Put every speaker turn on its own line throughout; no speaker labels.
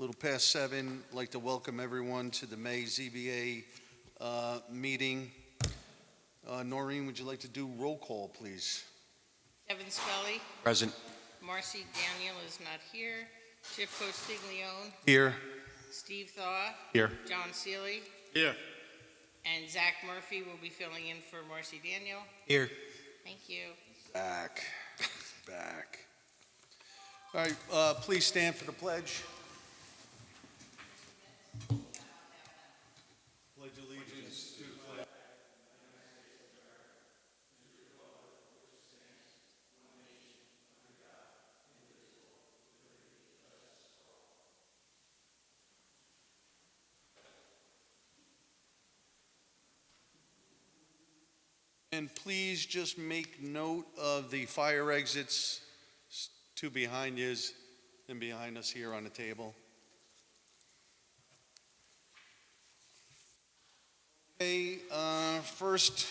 little past 7. I'd like to welcome everyone to the May ZBA meeting. Noreen, would you like to do roll call, please?
Evan Scully.
Present.
Marcy Daniel is not here. Chip Costiglione.
Here.
Steve Thaw.
Here.
John Seeley.
Here.
And Zach Murphy will be filling in for Marcy Daniel.
Here.
Thank you.
Back. All right, please stand for the pledge. Pledge allegiance to the flag. And please just make note of the fire exits, two behind you and behind us here on the table. Okay, first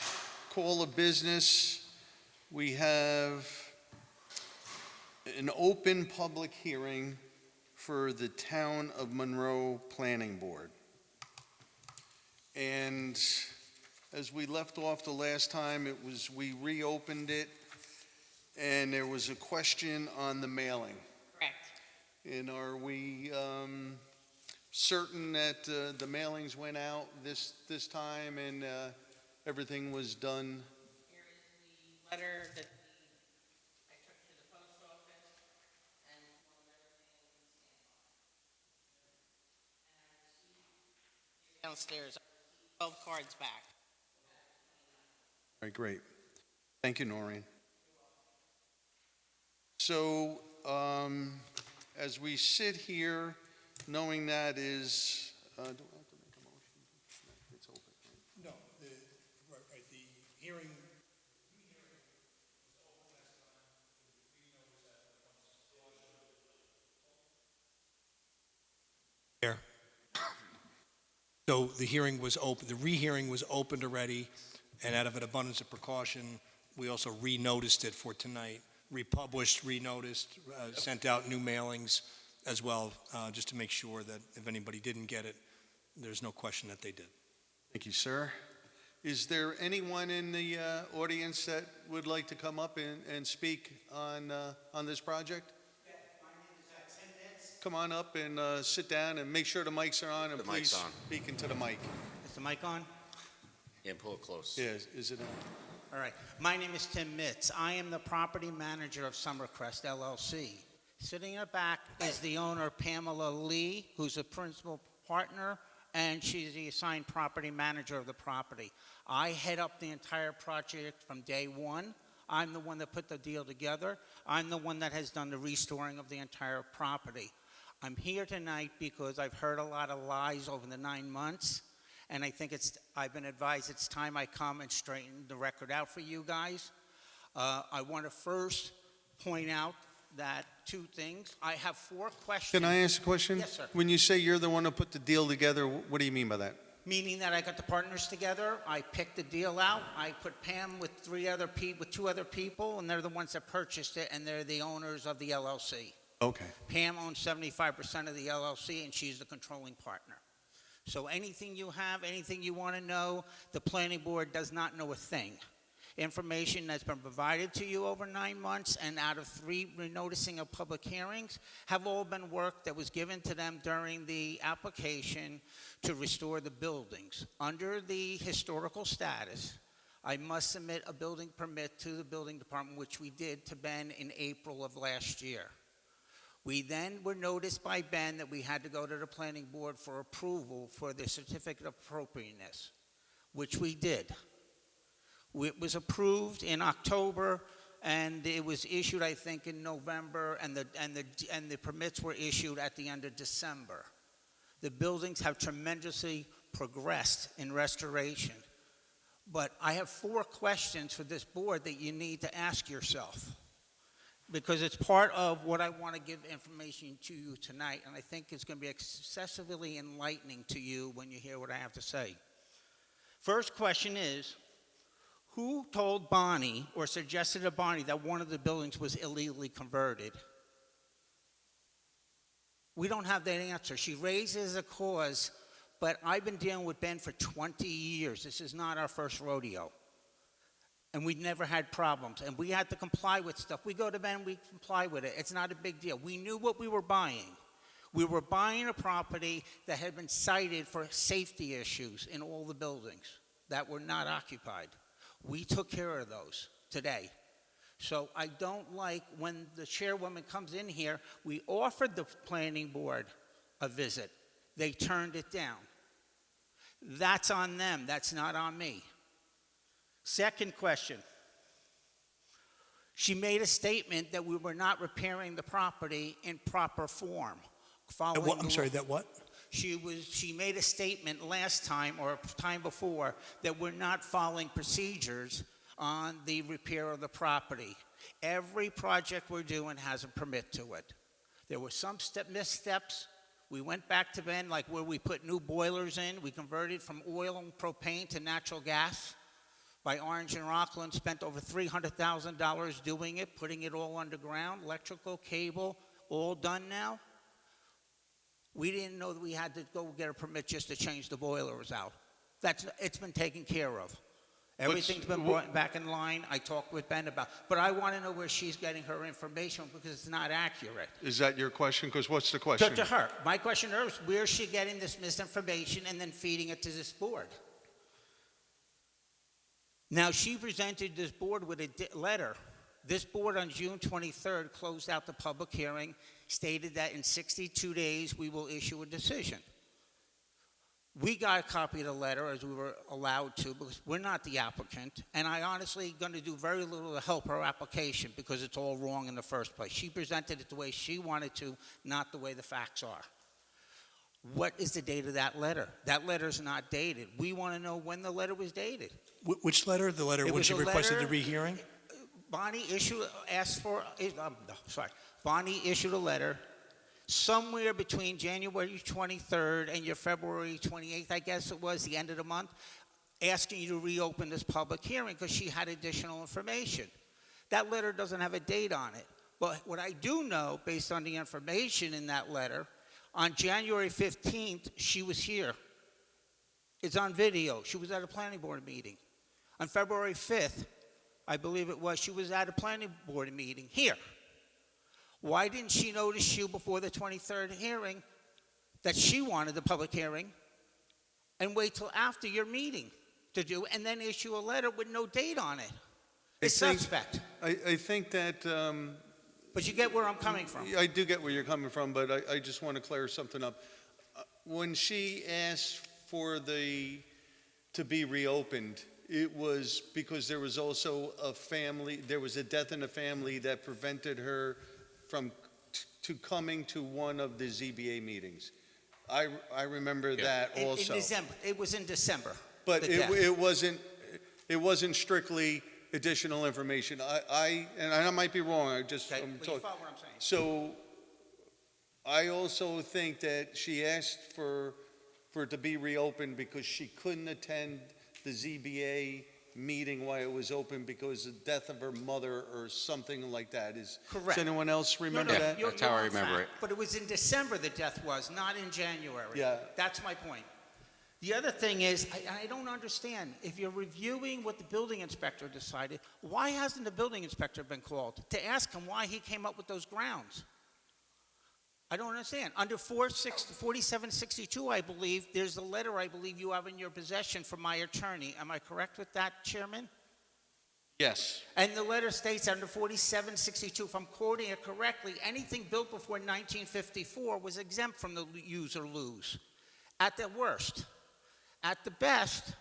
call of business. We have an open public hearing for the Town of Monroe Planning Board. And as we left off the last time, we reopened it, and there was a question on the mailing.
Correct.
And are we certain that the mailings went out this time and everything was done?
Here is the letter that I took to the post office and downstairs. 12 cards back.
All right, great. Thank you, Noreen. So, as we sit here, knowing that is, do I have to make a motion? No, it's open.
No, the hearing. Here. So the hearing was open, the rehearing was opened already, and out of an abundance of precaution, we also re-noticed it for tonight, republished, re-noticed, sent out new mailings as well, just to make sure that if anybody didn't get it, there's no question that they did.
Thank you, sir. Is there anyone in the audience that would like to come up and speak on this project?
Yeah, my name is Tim Mitz.
Come on up and sit down and make sure the mics are on, and
The
please
mic's on.
speak into the mic.
Is the mic on?
Yeah, pull it close.
Yeah, is it on?
All right. My name is Tim Mitz. I am the property manager of Summercrest LLC. Sitting in the back is the owner, Pamela Lee, who's a principal partner, and she's the assigned property manager of the property. I head up the entire project from day one. I'm the one that put the deal together. I'm the one that has done the restoring of the entire property. I'm here tonight because I've heard a lot of lies over the 9 months, and I think I've been advised it's time I come and straighten the record out for you guys. I want to first point out that two things. I have 4 questions.
Can I ask a question?
Yes, sir.
When you say you're the one who put the deal together, what do you mean by that?
Meaning that I got the partners together, I picked the deal out, I put Pam with 2 other people, and they're the ones that purchased it, and they're the owners of the LLC.
Okay.
Pam owns 75% of the LLC, and she's the controlling partner. So anything you have, anything you want to know, the planning board does not know a thing. Information that's been provided to you over 9 months and out of 3 renoticing of public hearings have all been work that was given to them during the application to restore the buildings. Under the historical status, I must submit a building permit to the building department, which we did to Ben in April of last year. We then were noticed by Ben that we had to go to the planning board for approval for the certificate of appropriateness, which we did. It was approved in October, and it was issued, I think, in November, and the permits were issued at the end of December. The buildings have tremendously progressed in restoration. But I have 4 questions for this board that you need to ask yourself, because it's part of what I want to give information to you tonight, and I think it's going to be excessively enlightening to you when you hear what I have to say. First question is, who told Bonnie or suggested to Bonnie that one of the buildings was illegally converted? We don't have that answer. She raises a cause, but I've been dealing with Ben for 20 years. This is not our first rodeo. And we've never had problems. And we had to comply with stuff. We go to Ben, we comply with it. It's not a big deal. We knew what we were buying. We were buying a property that had been cited for safety issues in all the buildings that were not occupied. We took care of those today. So I don't like when the chairwoman comes in here, we offered the planning board a visit. They turned it down. That's on them. That's not on me. Second question. She made a statement that we were not repairing the property in proper form.
I'm sorry, that what?
She made a statement last time or time before that we're not following procedures on the repair of the property. Every project we're doing has a permit to it. There were some missteps. We went back to Ben, like where we put new boilers in. We converted from oil and propane to natural gas. By Orange and Rockland, spent over $300,000 doing it, putting it all underground, electrical, cable, all done now. We didn't know that we had to go get a permit just to change the boilers out. It's been taken care of. Everything's been brought back in line. I talked with Ben about, but I want to know where she's getting her information because it's not accurate.
Is that your question? Because what's the question?
To her. My question to her is, where is she getting this misinformation and then feeding it to this board? Now, she presented this board with a letter. This board on June 23rd closed out the public hearing, stated that in 62 days we will issue a decision. We got a copy of the letter as we were allowed to because we're not the applicant, and I honestly going to do very little to help her application because it's all wrong in the first place. She presented it the way she wanted to, not the way the facts are. What is the date of that letter? That letter's not dated. We want to know when the letter was dated.
Which letter? The letter
It
when
was
she
a
requested the
letter-
rehearing?
Bonnie issued a letter somewhere between January 23rd and your February 28th, I guess it was, the end of the month, asking you to reopen this public hearing because she had additional information. That letter doesn't have a date on it. But what I do know, based on the information in that letter, on January 15th, she was here. It's on video. She was at a planning board meeting. On February 5th, I believe it was, she was at a planning board meeting here. Why didn't she notice you before the 23rd hearing that she wanted the public hearing and wait till after your meeting to do and then issue a letter with no date on it? It's suspect.
I think that
But you get where I'm coming from.
I do get where you're coming from, but I just want to clear something up. When she asked for to be reopened, it was because there was also there was a death in the family that prevented her from coming to one of the ZBA meetings. I remember that also.
In December. It was in December.
But
the death.
it wasn't strictly additional information. And I might be wrong.
Okay, but you follow what I'm saying.
So I also think that she asked for it to be reopened because she couldn't attend the ZBA meeting while it was open because of the death of her mother or something like that.
Correct.
Does anyone else remember that?
That's how I remember it.
But it was in December the death was, not in January.
Yeah.
That's my point. The other thing is, I don't understand. If you're reviewing what the building inspector decided, why hasn't the building inspector been called to ask him why he came up with those grounds? I don't understand. Under 4762, I believe, there's a letter I believe you have in your possession from my attorney. Am I correct with that, Chairman?
Yes.
And the letter states under 4762, if I'm quoting it correctly, anything built before 1954 was exempt from the use or lose. At the worst. At the best,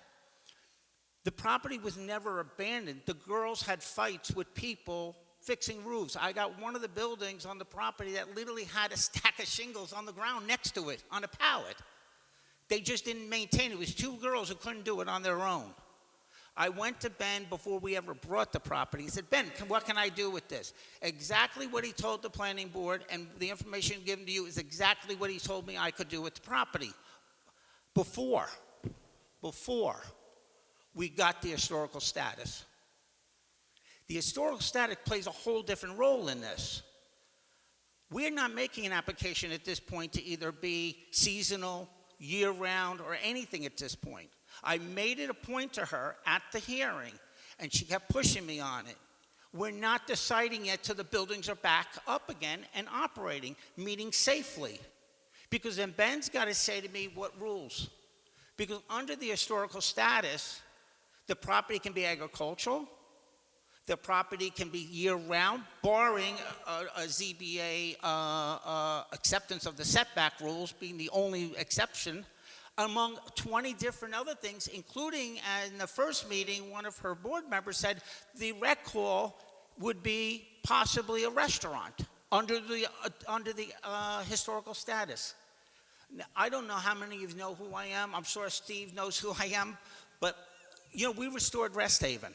the property was never abandoned. The girls had fights with people fixing roofs. I got one of the buildings on the property that literally had a stack of shingles on the ground next to it on a pallet. They just didn't maintain it. It was two girls who couldn't do it on their own. I went to Ben before we ever brought the property. He said, Ben, what can I do with this? Exactly what he told the planning board and the information given to you is exactly what he told me I could do with the property. Before we got the historical status. The historical status plays a whole different role in this. We're not making an application at this point to either be seasonal, year-round, or anything at this point. I made it a point to her at the hearing, and she kept pushing me on it. We're not deciding yet till the buildings are back up again and operating, meaning safely. Because then Ben's got to say to me what rules. Because under the historical status, the property can be agricultural, the property can be year-round, barring a ZBA acceptance of the setback rules being the only exception, among 20 different other things, including in the first meeting, one of her board members said the rec hall would be possibly a restaurant under the historical status. Now, I don't know how many of you know who I am. I'm sure Steve knows who I am, but we restored Rest Haven.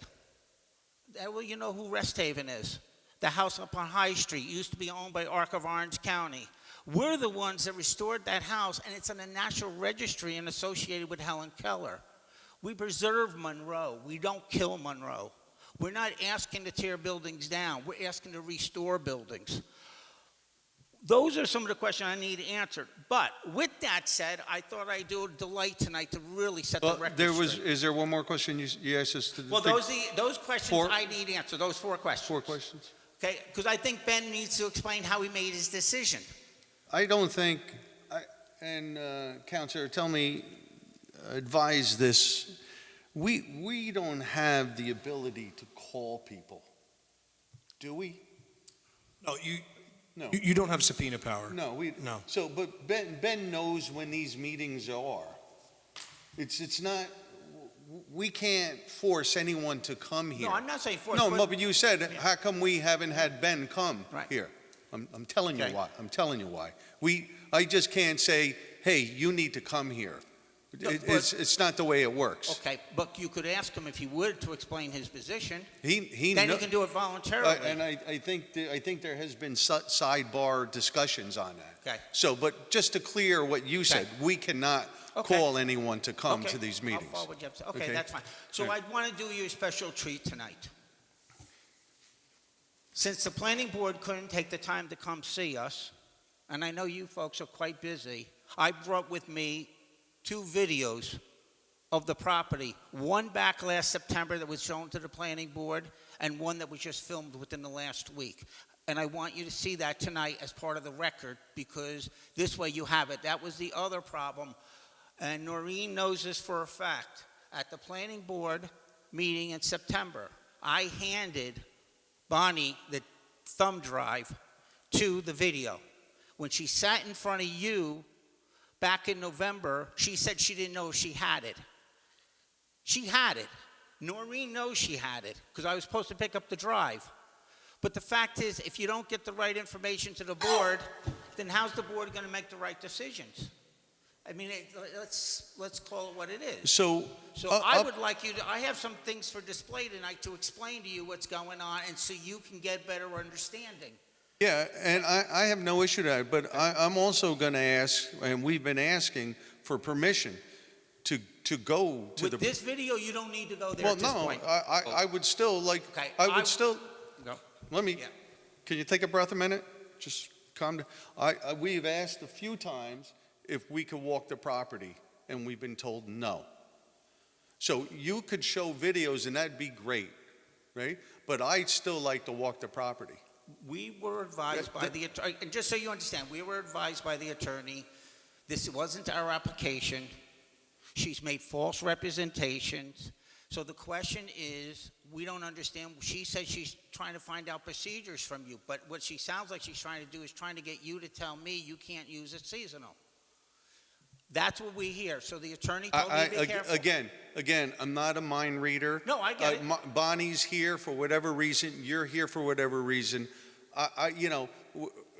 Well, you know who Rest Haven is. The house up on High Street used to be owned by Arc of Orange County. We're the ones that restored that house, and it's on the National Registry and associated with Helen Keller. We preserve Monroe. We don't kill Monroe. We're not asking to tear buildings down. We're asking to restore buildings. Those are some of the questions I need answered. But with that said, I thought I'd do a delight tonight to really set the record straight.
Is there one more question you asked us to do?
Well, those questions I need answered, those 4 questions.
4 questions?
Okay, because I think Ben needs to explain how he made his decision.
I don't think, Counselor, advise this. We don't have the ability to call people, do we?
No,
No.
you don't have subpoena power.
No,
No.
So, but Ben knows when these meetings are. It's not, we can't force anyone to come here.
No, I'm not saying force.
No, but you said, how come we haven't had Ben come
Right.
here? I'm telling you
Okay.
why. I'm telling you why. I just can't say, hey, you need to come here.
No,
It's not the way it works.
Okay, but you could ask him if he would to explain his position.
He
Then
kno-
he can do it voluntarily.
And I think there has been sidebar discussions on that.
Okay.
So, but just to clear what you said, we cannot
Okay.
call anyone to come
Okay,
to these meetings.
I'll follow what you have to say. Okay,
Okay.
that's fine. So
All right.
I want to do you a special treat tonight. Since the planning board couldn't take the time to come see us, and I know you folks are quite busy, I brought with me 2 videos of the property. One back last September that was shown to the planning board, and one that was just filmed within the last week. And I want you to see that tonight as part of the record, because this way you have it. That was the other problem. And Noreen knows this for a fact. At the planning board meeting in September, I handed Bonnie the thumb drive to the video. When she sat in front of you back in November, she said she didn't know if she had it. She had it. Noreen knows she had it, because I was supposed to pick up the drive. But the fact is, if you don't get the right information to the board, then how's the board going to make the right decisions? I mean, let's call it what it is.
So,
I would like you to, I have some things for display tonight to explain to you what's going on, and so you can get better understanding.
yeah, and I have no issue with that, but I'm also going to ask, and we've been asking for permission to go to
With this video, you don't need to go there
Well,
at this
no,
point.
I would still like,
Okay,
I would still,
Go.
let me,
Yeah.
can you take a breath a minute? Just calm down. We've asked a few times if we could walk the property, and we've been told no. So you could show videos, and that'd be great, right? But I'd still like to walk the property.
We were advised by the attorney, and just so you understand, we were advised by the attorney, this wasn't our application. She's made false representations. So the question is, we don't understand. She says she's trying to find out procedures from you, but what she sounds like she's trying to do is trying to get you to tell me you can't use it seasonal. That's what we hear. So the attorney told me to be careful.
Again, I'm not a mind reader.
No, I get it.
Bonnie's here for whatever reason. You're here for whatever reason.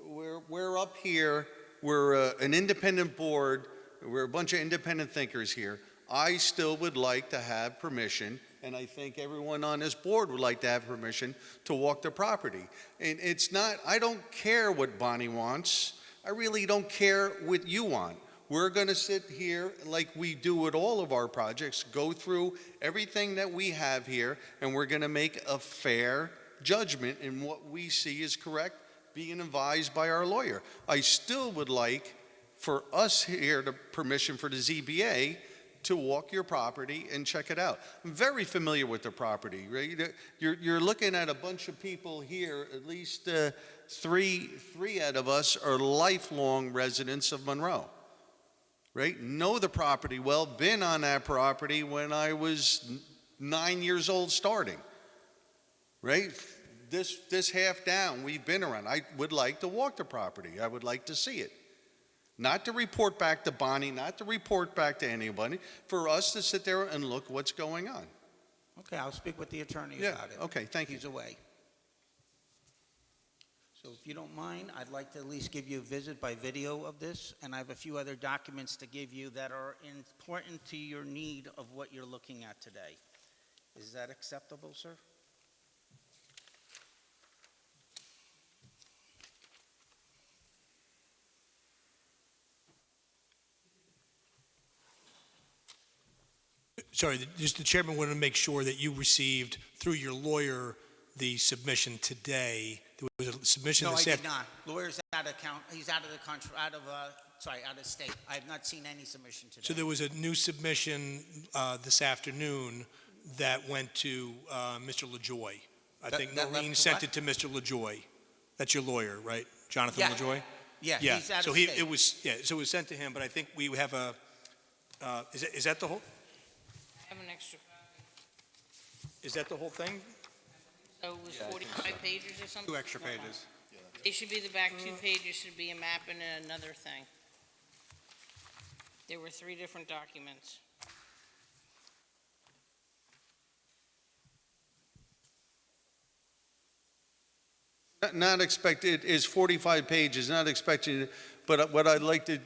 We're up here. We're an independent board. We're a bunch of independent thinkers here. I still would like to have permission, and I think everyone on this board would like to have permission to walk the property. And it's not, I don't care what Bonnie wants. I really don't care what you want. We're going to sit here like we do with all of our projects, go through everything that we have here, and we're going to make a fair judgment in what we see is correct being advised by our lawyer. I still would like for us here to permission for the ZBA to walk your property and check it out. I'm very familiar with the property, right? You're looking at a bunch of people here, at least three out of us are lifelong residents of Monroe, right? Know the property well, been on that property when I was 9 years old starting, right? This half down, we've been around. I would like to walk the property. I would like to see it. Not to report back to Bonnie, not to report back to anybody, for us to sit there and look what's going on.
Okay, I'll speak with the attorney
Yeah,
about it.
okay, thank you.
He's away. So if you don't mind, I'd like to at least give you a visit by video of this, and I have a few other documents to give you that are important to your need of what you're looking at today. Is that acceptable, sir?
Sorry, just the chairman wanted to make sure that you received, through your lawyer, the submission today. There was a submission
No, I
this
did not. Lawyer's out of count, he's out of the country, out of state. I have not seen any submission today.
So there was a new submission this afternoon that went to Mr. LaJoy. I
That-
think
that left
Noreen
to
sent
what?
it to Mr. LaJoy. That's your lawyer, right? Jonathan
Yeah.
LaJoy?
Yeah,
Yeah,
he's out
so
of
he,
state.
it was, yeah, so it was sent to him, but I think we have a, is that the whole,
I have an extra copy.
is that the whole thing?
So it was 45 pages or something?
2 extra pages.
It should be the back 2 pages, should be a map and another thing. There were 3 different documents.
Not expected, is 45 pages, not expecting, but what I'd like to,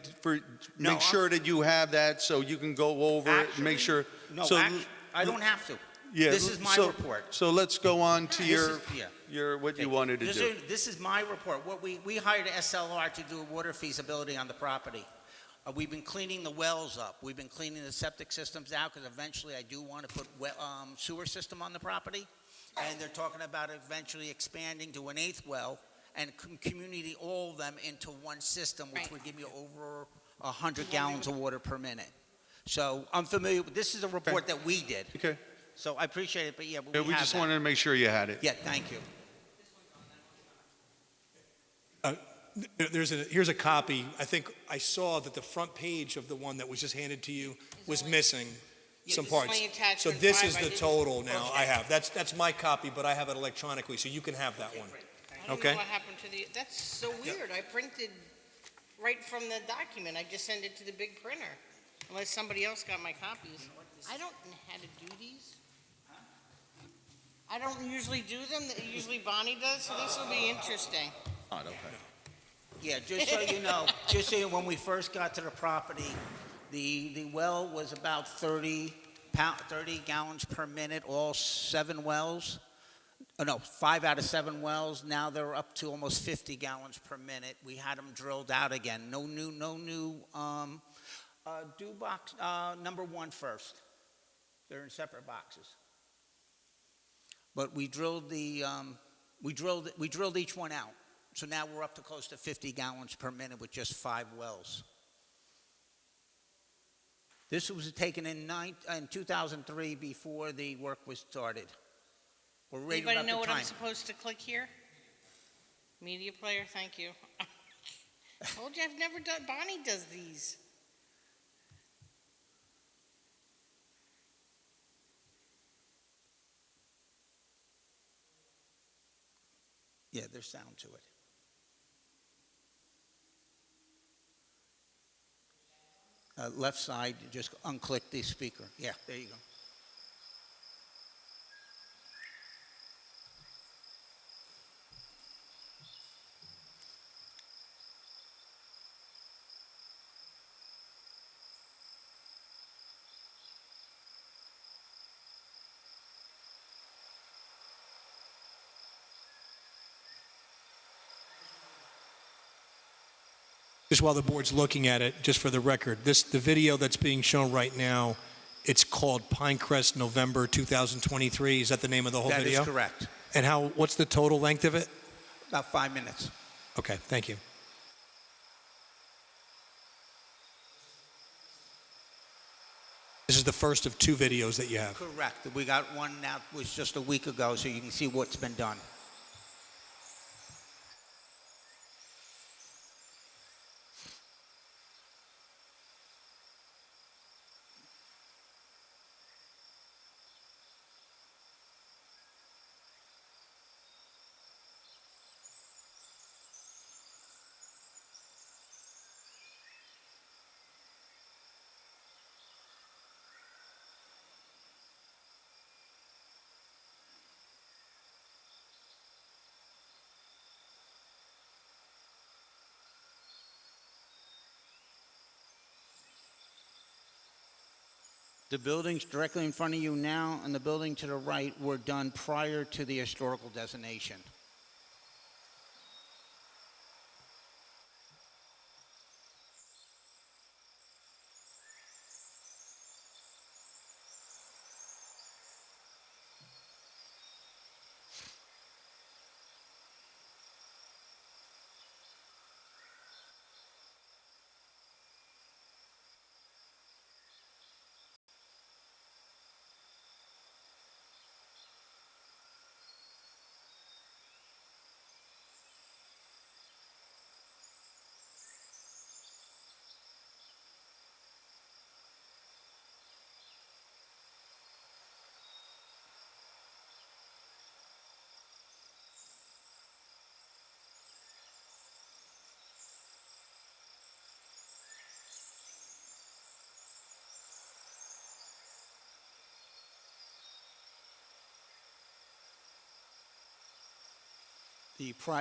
No,
make sure that you have that so you can go over it and make
Actually,
sure.
No,
So,
I don't have to.
yeah,
This is my
so-
report.
So let's go on to
This
your,
is- yeah.
what you wanted to
This
do.
This is my report. What we hired SLR to do a water feasibility on the property. We've been cleaning the wells up. We've been cleaning the septic systems out because eventually I do want to put sewer system on the property. And they're talking about eventually expanding to an 8th well and community all of them into one system, which
Right.
would give you over 100 gallons of water per minute. So I'm familiar with, this is a report that we did.
Okay,
So I appreciate it, but yeah,
yeah,
we
we
have
just
that.
wanted to make sure you had it.
Yeah, thank you.
Here's a copy. I think I saw that the front page of the one that was just handed to you was missing some
this is
parts.
only attachment
So this
5.
is
I
the
didn't-
total now I
Okay.
have. That's my copy, but I have it electronically, so you can have that one.
I don't
Okay.
know what happened to the, that's so weird. I printed right from the document. I just sent it to the big printer, unless somebody else got my copies. I don't know how to do these. I don't usually do them. Usually Bonnie does, so this will be interesting.
Yeah, just so you know, when we first got to the property, the well was about 30 gallons per minute, all 7 wells. Oh, no, 5 out of 7 wells. Now they're up to almost 50 gallons per minute. We had them drilled out again. No new, do box, number 1 first. They're in separate boxes. But we drilled we drilled each one out. So now we're up to close to 50 gallons per minute with just 5 wells. This was taken in 2003 before the work was started. We're right
Anybody
about
know
the
what I'm
time.
supposed to click here? Media player, thank you. Told you I've never done, Bonnie does these.
Yeah, there's sound to it. Left side, you just unclick the speaker. Yeah, there you go.
Just while the board's looking at it, just for the record, the video that's being shown right now, it's called Pinecrest November 2023. Is that the name of the whole
That
video?
is correct.
And what's the total length of it?
About 5 minutes.
Okay, thank you. This is the first of 2 videos that you have.
Correct. We got one that was just a week ago, so you can see what's been done. The buildings directly in front of you now and the building to the right were done prior to the historical designation.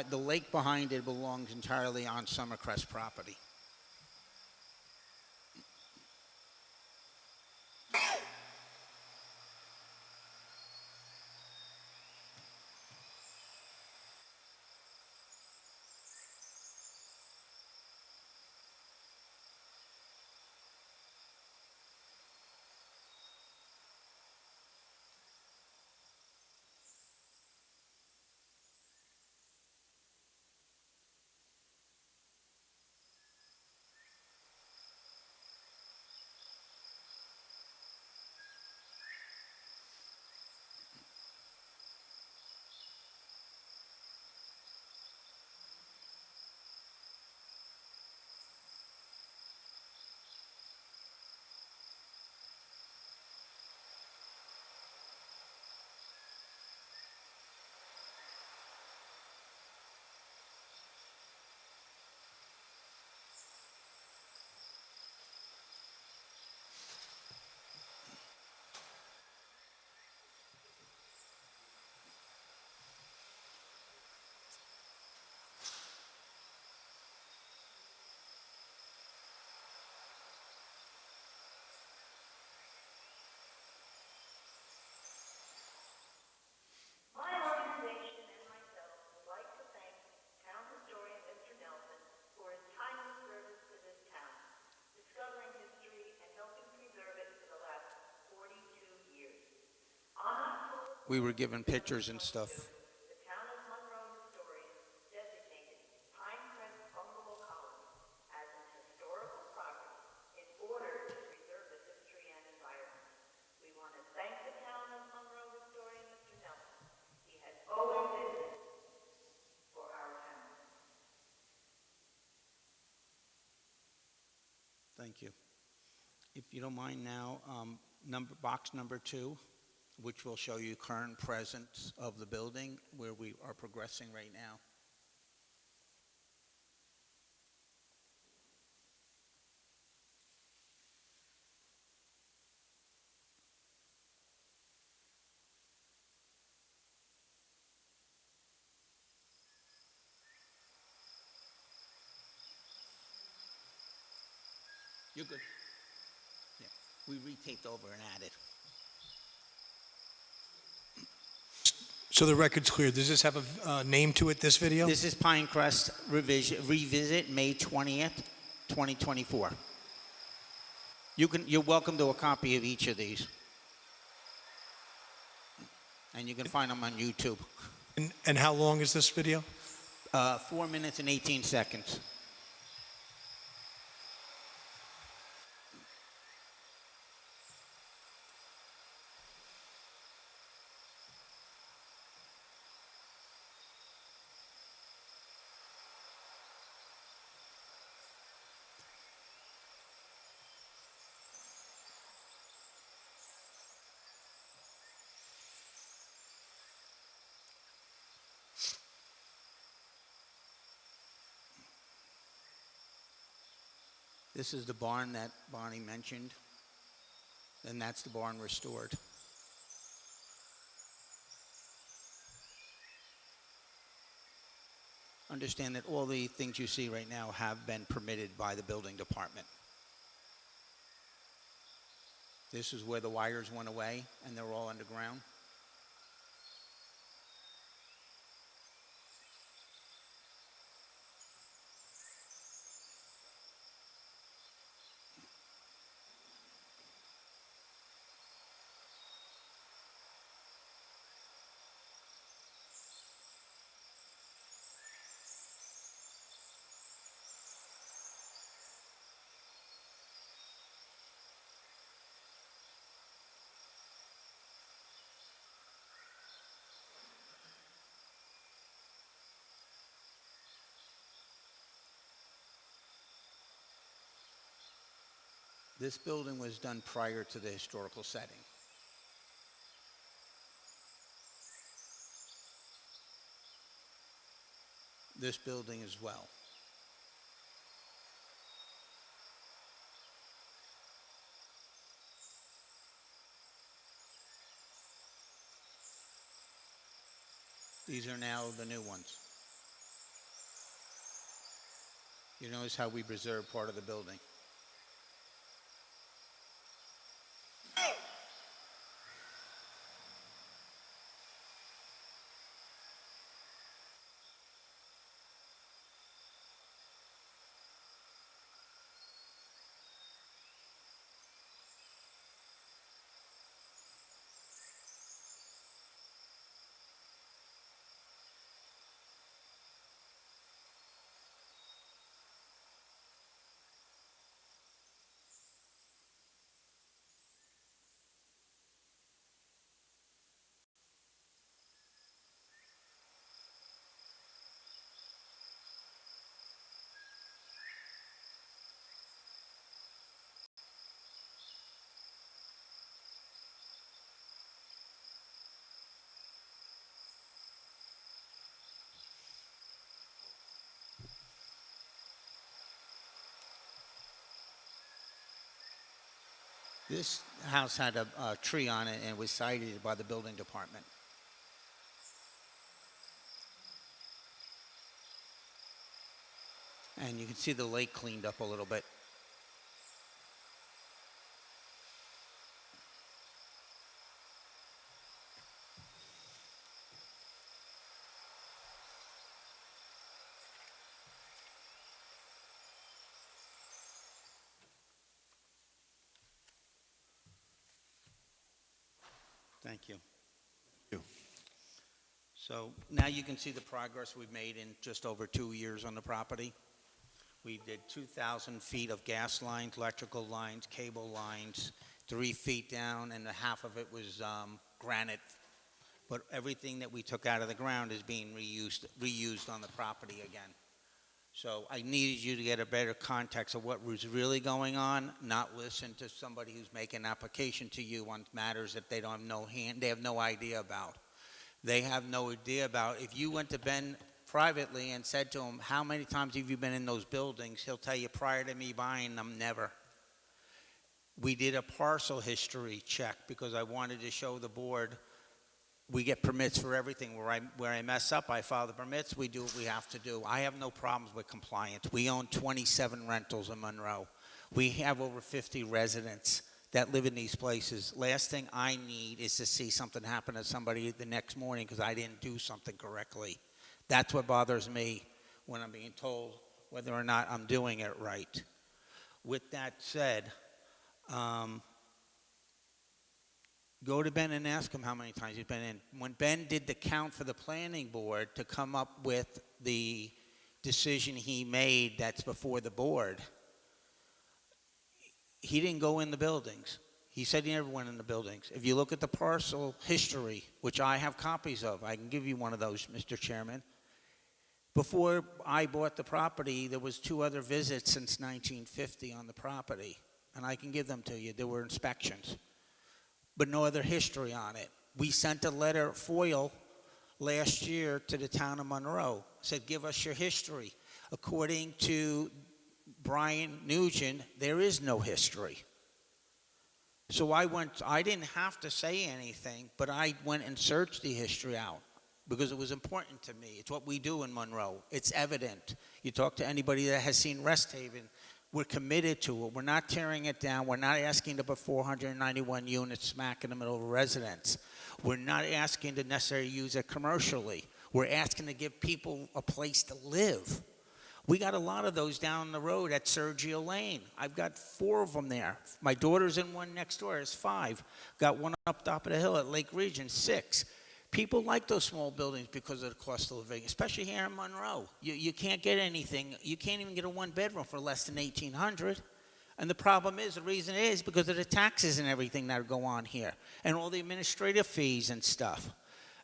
The lake behind it belongs entirely on Summercrest property.
My organization and myself would like to thank town historian Mr. Nelson for his timely service to this town, discovering history and helping preserve it for the last 42 years.
We were given pictures and stuff.
The town of Monroe historians designated Pinecrest Bungalow Colony as an historical property in order to preserve the history and environment. We want to thank the town of Monroe historian Mr. Nelson. He has always been there for our town.
Thank you. If you don't mind now, box number 2, which will show you current presence of the building where we are progressing right now. You're good. Yeah, we retaped over and added.
So the record's clear. Does this have a name to it, this video?
This is Pinecrest Revisit, May 20th, 2024. You're welcome to a copy of each of these. And you can find them on YouTube.
And how long is this video?
4 minutes and 18 seconds. This is the barn that Bonnie mentioned, and that's the barn restored. Understand that all the things you see right now have been permitted by the building department. This is where the wires went away, and they're all underground. This building was done prior to the historical setting. This building as well. These are now the new ones. You notice how we preserve part of the building. This house had a tree on it and was cited by the building department. And you can see the lake cleaned up a little bit. Thank you.
You.
So now you can see the progress we've made in just over 2 years on the property. We did 2,000 feet of gas lines, electrical lines, cable lines, 3 feet down, and half of it was granite. But everything that we took out of the ground is being reused on the property again. So I needed you to get a better context of what was really going on, not listen to somebody who's making an application to you on matters that they don't have they have no idea about. They have no idea about. If you went to Ben privately and said to him, how many times have you been in those buildings? He'll tell you, prior to me buying them, never. We did a parcel history check because I wanted to show the board we get permits for everything. Where I mess up, I file the permits. We do what we have to do. I have no problems with compliance. We own 27 rentals in Monroe. We have over 50 residents that live in these places. Last thing I need is to see something happen to somebody the next morning because I didn't do something correctly. That's what bothers me when I'm being told whether or not I'm doing it right. With that said, go to Ben and ask him how many times he's been in. When Ben did the count for the planning board to come up with the decision he made that's before the board, he didn't go in the buildings. He said he never went in the buildings. If you look at the parcel history, which I have copies of, I can give you one of those, Mr. Chairman. Before I bought the property, there was 2 other visits since 1950 on the property, and I can give them to you. There were inspections, but no other history on it. We sent a letter, FOIL, last year to the town of Monroe, said, give us your history. According to Brian Nugent, there is no history. So I didn't have to say anything, but I went and searched the history out because it was important to me. It's what we do in Monroe. It's evident. You talk to anybody that has seen Rest Haven, we're committed to it. We're not tearing it down. We're not asking to put 491 units smack in the middle of a residence. We're not asking to necessarily use it commercially. We're asking to give people a place to live. We got a lot of those down the road at Sergio Lane. I've got 4 of them there. My daughter's in one next door. It's 5. Got one up top of the hill at Lake Region, 6. People like those small buildings because of the cost of living, especially here in Monroe. You can't get anything. You can't even get a 1-bedroom for less than $1,800. And the problem is, the reason is because of the taxes and everything that go on here and all the administrative fees and stuff.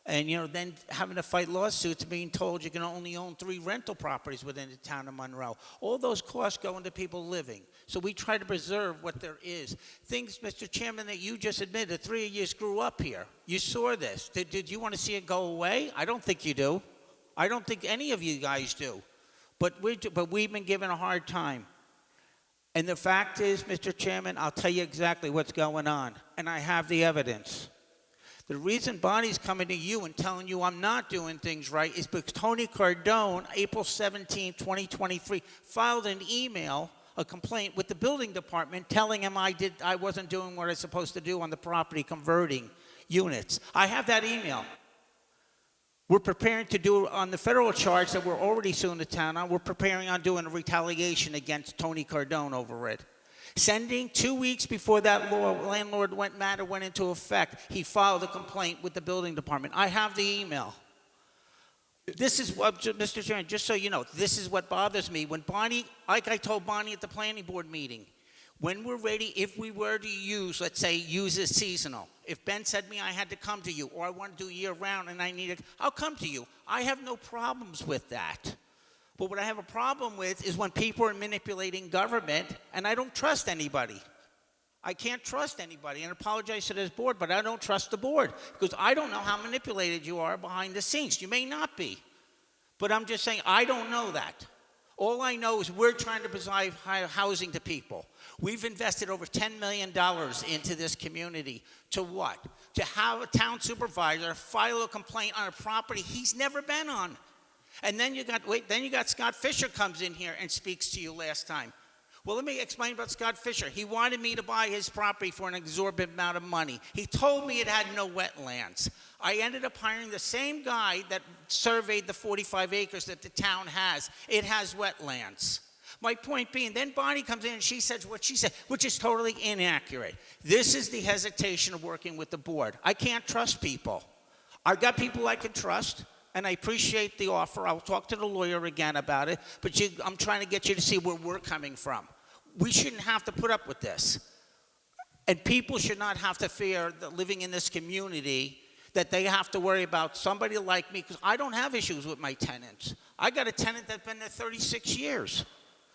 And, then having to fight lawsuits, being told you can only own 3 rental properties within the town of Monroe. All those costs go into people living. So we try to preserve what there is. Things, Mr. Chairman, that you just admitted, the 3 of you grew up here. You saw this. Did you want to see it go away? I don't think you do. I don't think any of you guys do. But we've been given a hard time. And the fact is, Mr. Chairman, I'll tell you exactly what's going on. And I have the evidence. The reason Bonnie's coming to you and telling you I'm not doing things right is because Tony Cardone, April 17, 2023, filed an email, a complaint with the building department telling him I wasn't doing what I was supposed to do on the property, converting units. I have that email. We're preparing to do on the federal charge that we're already suing the town on. We're preparing on doing a retaliation against Tony Cardone over it. Sending 2 weeks before that landlord matter went into effect, he filed a complaint with the building department. I have the email. This is what, Mr. Chairman, just so you know, this is what bothers me. When Bonnie, like I told Bonnie at the planning board meeting, when we're ready, if we were to use, let's say, use it seasonal. If Ben said to me I had to come to you, or I want to do year round and I need it, I'll come to you. I have no problems with that. But what I have a problem with is when people are manipulating government, and I don't trust anybody. I can't trust anybody, and I apologize to this board, but I don't trust the board because I don't know how manipulated you are behind the scenes. You may not be, but I'm just saying I don't know that. All I know is we're trying to provide housing to people. We've invested over $10 million into this community. To what? To have a town supervisor file a complaint on a property he's never been on. And then you got Scott Fisher comes in here and speaks to you last time. Well, let me explain about Scott Fisher. He wanted me to buy his property for an exorbitant amount of money. He told me it had no wetlands. I ended up hiring the same guy that surveyed the 45 acres that the town has. It has wetlands. My point being, then Bonnie comes in and she says what she said, which is totally inaccurate. This is the hesitation of working with the board. I can't trust people. I've got people I can trust. And I appreciate the offer. I'll talk to the lawyer again about it. But I'm trying to get you to see where we're coming from. We shouldn't have to put up with this. And people should not have to fear that living in this community that they have to worry about somebody like me, because I don't have issues with my tenants. I got a tenant that's been there 36 years,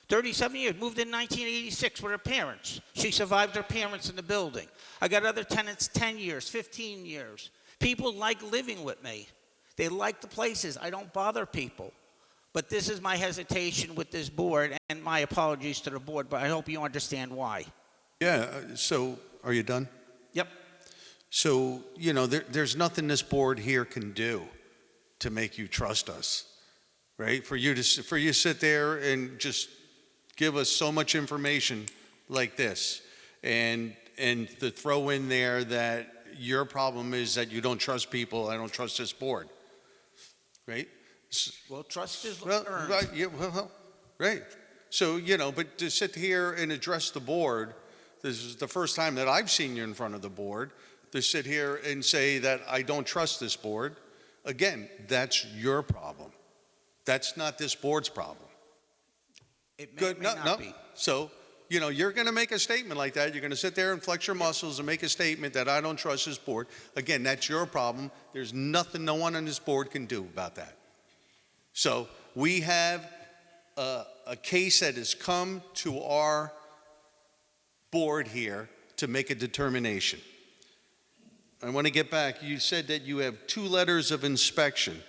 37 years, moved in 1986 with her parents. She survived her parents in the building. I got other tenants 10 years, 15 years. People like living with me. They like the places. I don't bother people. But this is my hesitation with this board, and my apologies to the board, but I hope you understand why.
Yeah, so are you done?
Yep.
So, there's nothing this board here can do to make you trust us, right? For you to sit there and just give us so much information like this and to throw in there that your problem is that you don't trust people, I don't trust this board. Right?
Well, trust is
Well,
earned.
right, yeah, right. So, but to sit here and address the board, this is the first time that I've seen you in front of the board, to sit here and say that I don't trust this board, again, that's your problem. That's not this board's problem.
It may,
Good,
may
no,
not
no.
be.
So, you know, you're going to make a statement like that. You're going to sit there and flex your muscles and make a statement that I don't trust this board. Again, that's your problem. There's nothing no one on this board can do about that. So we have a case that has come to our board here to make a determination. I want to get back. You said that you have 2 letters of inspection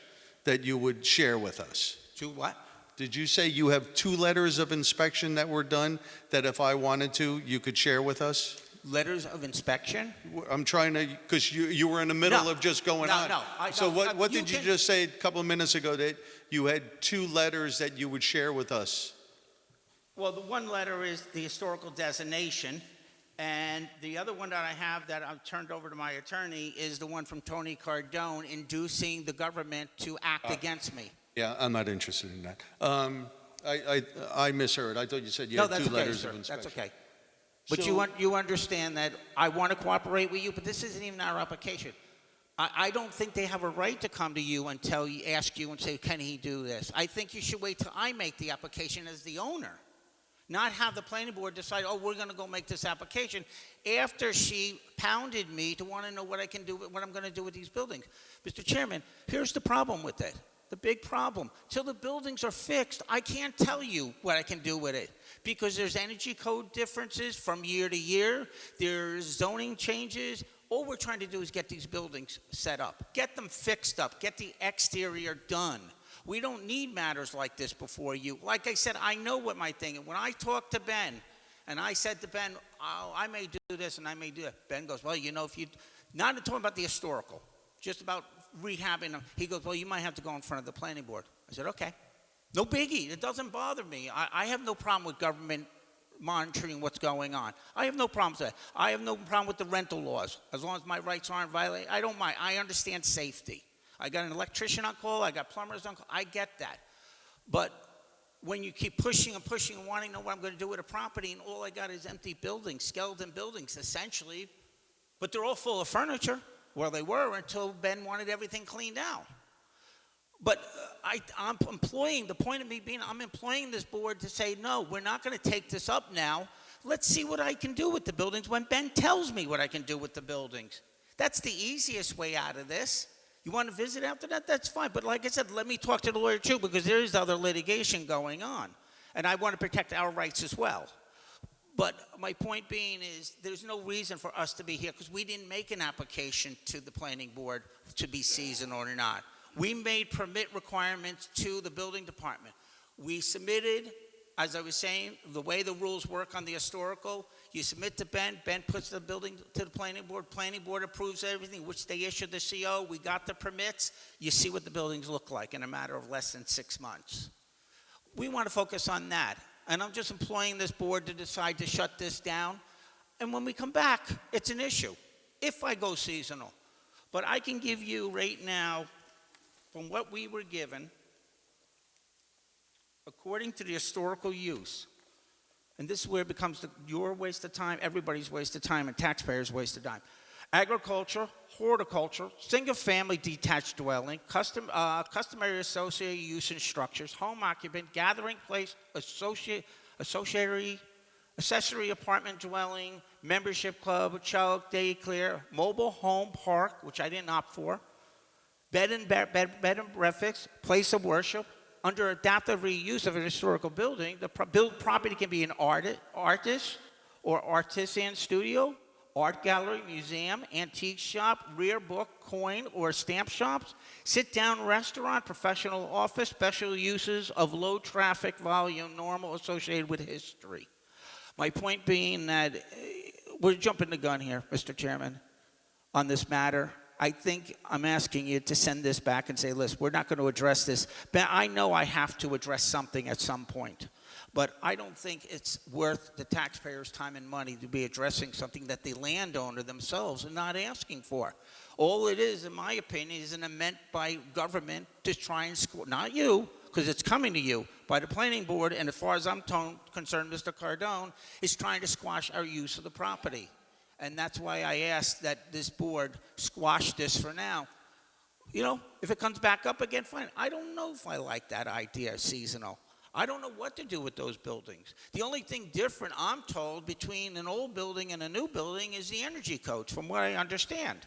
that you would share with us.
To what?
Did you say you have 2 letters of inspection that were done that if I wanted to, you could share with us?
Letters of inspection?
I'm trying to, because you were in the middle
No.
of just going on.
No.
So what
You
did you
can-
just say a couple of minutes ago that you had 2 letters that you would share with us?
Well, the one letter is the historical designation, and the other one that I have that I've turned over to my attorney is the one from Tony Cardone inducing the government to act against me.
Yeah, I'm not interested in that. I misheard. I thought you said you
No,
had
that's
2
okay,
letters
sir.
of inspection.
That's okay. But
So-
you understand that I want to cooperate with you, but this isn't even our application. I don't think they have a right to come to you and ask you and say, can he do this? I think you should wait till I make the application as the owner, not have the planning board decide, oh, we're going to go make this application after she pounded me to want to know what I can do, what I'm going to do with these buildings. Mr. Chairman, here's the problem with it. The big problem. Till the buildings are fixed, I can't tell you what I can do with it because there's energy code differences from year to year. There's zoning changes. All we're trying to do is get these buildings set up, get them fixed up, get the exterior done. We don't need matters like this before you. Like I said, I know what my thing is. When I talked to Ben, and I said to Ben, oh, I may do this and I may do that. Ben goes, well, you know, if you, not talking about the historical, just about rehabbing them. He goes, well, you might have to go in front of the planning board. I said, okay. No biggie. It doesn't bother me. I have no problem with government monitoring what's going on. I have no problem with that. I have no problem with the rental laws. As long as my rights aren't violated, I don't mind. I understand safety. I got an electrician on call. I got plumbers on call. I get that. But when you keep pushing and pushing and wanting to know what I'm going to do with a property and all I got is empty buildings, skeleton buildings, essentially, but they're all full of furniture. Well, they were until Ben wanted everything cleaned out. But I'm employing, the point of me being, I'm employing this board to say, no, we're not going to take this up now. Let's see what I can do with the buildings when Ben tells me what I can do with the buildings. That's the easiest way out of this. You want to visit after that? That's fine. But like I said, let me talk to the lawyer too, because there is other litigation going on. And I want to protect our rights as well. But my point being is there's no reason for us to be here because we didn't make an application to the planning board to be seasonal or not. We made permit requirements to the building department. We submitted, as I was saying, the way the rules work on the historical, you submit to Ben puts the building to the planning board approves everything, which they issued the CO, we got the permits, you see what the buildings look like in a matter of less than 6 months. We want to focus on that. And I'm just employing this board to decide to shut this down. And when we come back, it's an issue, if I go seasonal. But I can give you right now, from what we were given, according to the historical use, and this is where it becomes your waste of time, everybody's waste of time, and taxpayers' waste of time. Agriculture, horticulture, single-family detached dwelling, customary associated use and structures, home occupant, gathering place, accessory apartment dwelling, membership club, child daycare, mobile home park, which I didn't opt for, bed and breakfast, place of worship. Under adaptive reuse of an historical building, the property can be an artist or artisan studio, art gallery, museum, antique shop, rare book, coin, or stamp shops, sit-down restaurant, professional office, special uses of low traffic volume, normal associated with history. My point being that we're jumping the gun here, Mr. Chairman, on this matter. I think I'm asking you to send this back and say, listen, we're not going to address this. But I know I have to address something at some point. But I don't think it's worth the taxpayers' time and money to be addressing something that the landowner themselves are not asking for. All it is, in my opinion, is an amendment by government to try and not you, because it's coming to you, by the planning board, and as far as I'm concerned, Mr. Cardone, is trying to squash our use of the property. And that's why I asked that this board squash this for now. You know, if it comes back up again, fine. I don't know if I like that idea, seasonal. I don't know what to do with those buildings. The only thing different, I'm told, between an old building and a new building is the energy codes, from what I understand.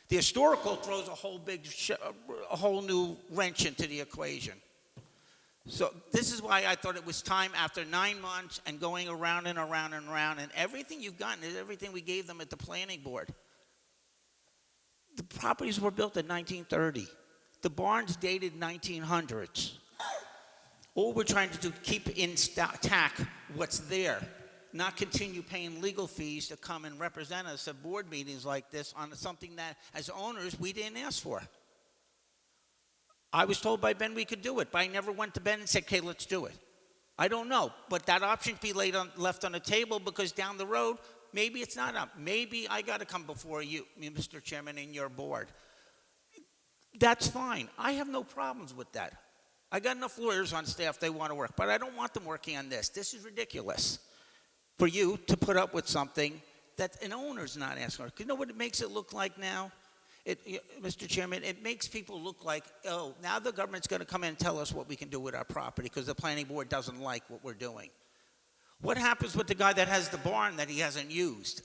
The historical throws a whole new wrench into the equation. So this is why I thought it was time, after 9 months and going around and around and around, and everything you've gotten is everything we gave them at the planning board. The properties were built in 1930. The barn's dated 1900s. All we're trying to do, keep intact what's there, not continue paying legal fees to come and represent us at board meetings like this on something that, as owners, we didn't ask for. I was told by Ben we could do it, but I never went to Ben and said, okay, let's do it. I don't know, but that option can be left on the table, because down the road, maybe it's not up. Maybe I got to come before you, Mr. Chairman, and your board. That's fine. I have no problems with that. I got enough lawyers on staff, they want to work, but I don't want them working on this. This is ridiculous for you to put up with something that an owner's not asking for. You know what it makes it look like now? Mr. Chairman, it makes people look like, oh, now the government's going to come in and tell us what we can do with our property because the planning board doesn't like what we're doing. What happens with the guy that has the barn that he hasn't used?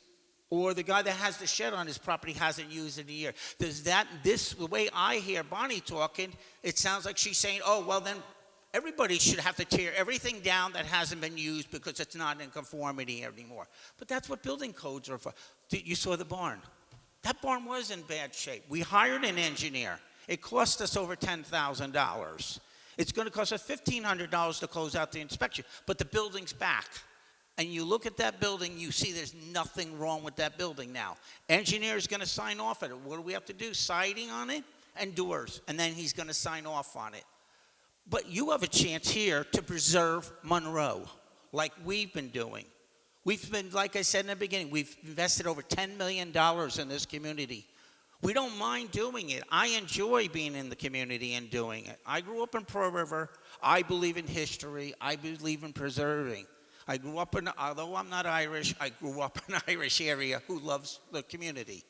Or the guy that has the shed on his property hasn't used in a year? The way I hear Bonnie talking, it sounds like she's saying, oh, well then everybody should have to tear everything down that hasn't been used because it's not in conformity anymore. But that's what building codes are for. You saw the barn. That barn was in bad shape. We hired an engineer. It cost us over $10,000. It's going to cost us $1,500 to close out the inspection, but the building's back. And you look at that building, you see there's nothing wrong with that building now. Engineer's going to sign off on it. What do we have to do? Siding on it and doors, and then he's going to sign off on it. But you have a chance here to preserve Monroe, like we've been doing. We've been, like I said in the beginning, we've invested over $10 million in this community. We don't mind doing it. I enjoy being in the community and doing it. I grew up in Pearl River. I believe in history. I believe in preserving. I grew up in, although I'm not Irish, I grew up in an Irish area who loves the community.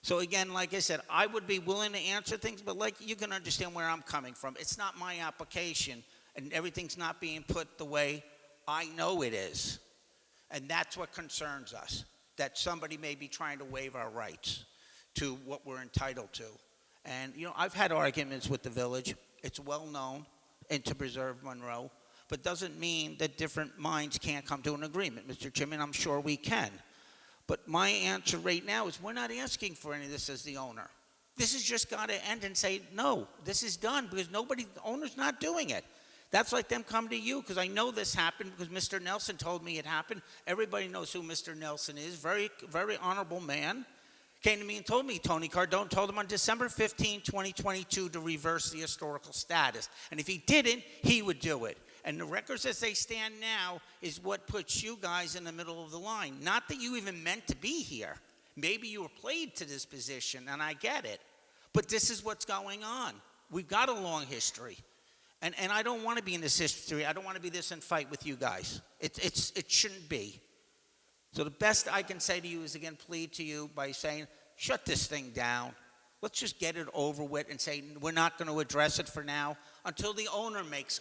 So again, like I said, I would be willing to answer things, but like you can understand where I'm coming from. It's not my application, and everything's not being put the way I know it is. And that's what concerns us, that somebody may be trying to waive our rights to what we're entitled to. And, you know, I've had arguments with the village. It's well known, and to preserve Monroe, but doesn't mean that different minds can't come to an agreement. Mr. Chairman, I'm sure we can. But my answer right now is we're not asking for any of this as the owner. This has just got to end and say, no, this is done, because the owner's not doing it. That's like them coming to you, because I know this happened because Mr. Nelson told me it happened. Everybody knows who Mr. Nelson is. Very, very honorable man. Came to me and told me Tony Cardone told him on December 15, 2022 to reverse the historical status. And if he didn't, he would do it. And the records as they stand now is what puts you guys in the middle of the line. Not that you even meant to be here. Maybe you were played to this position, and I get it. But this is what's going on. We've got a long history. And I don't want to be in this history. I don't want to be this in fight with you guys. It shouldn't be. So the best I can say to you is, again, plead to you by saying, shut this thing down. Let's just get it over with and say we're not going to address it for now until the owner makes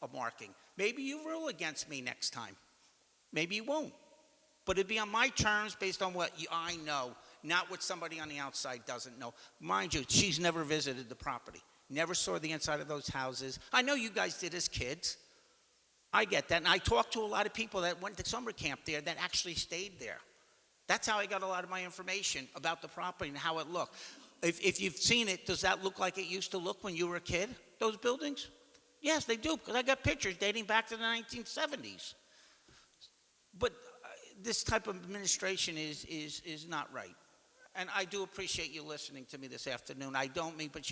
a marking. Maybe you rule against me next time. Maybe you won't. But it'd be on my terms based on what I know, not what somebody on the outside doesn't know. Mind you, she's never visited the property. Never saw the inside of those houses. I know you guys did as kids. I get that. And I talked to a lot of people that went to summer camp there that actually stayed there. That's how I got a lot of my information about the property and how it looked. If you've seen it, does that look like it used to look when you were a kid, those buildings? Yes, they do, because I got pictures dating back to the 1970s. But this type of administration is not right. And I do appreciate you listening to me this afternoon. I don't mean, but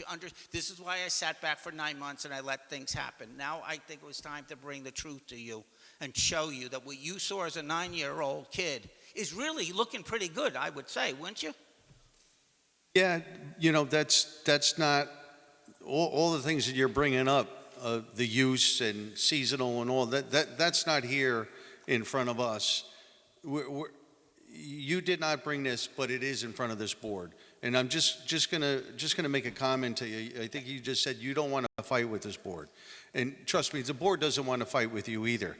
this is why I sat back for 9 months and I let things happen. Now I think it was time to bring the truth to you and show you that what you saw as a 9-year-old kid is really looking pretty good, I would say, wouldn't you?
Yeah, you know, that's not, all the things that you're bringing up, the use and seasonal and all, that's not here in front of us. you did not bring this, but it is in front of this board. And I'm just gonna make a comment to you. I think you just said you don't want to fight with this board. And trust me, the board doesn't want to fight with you either.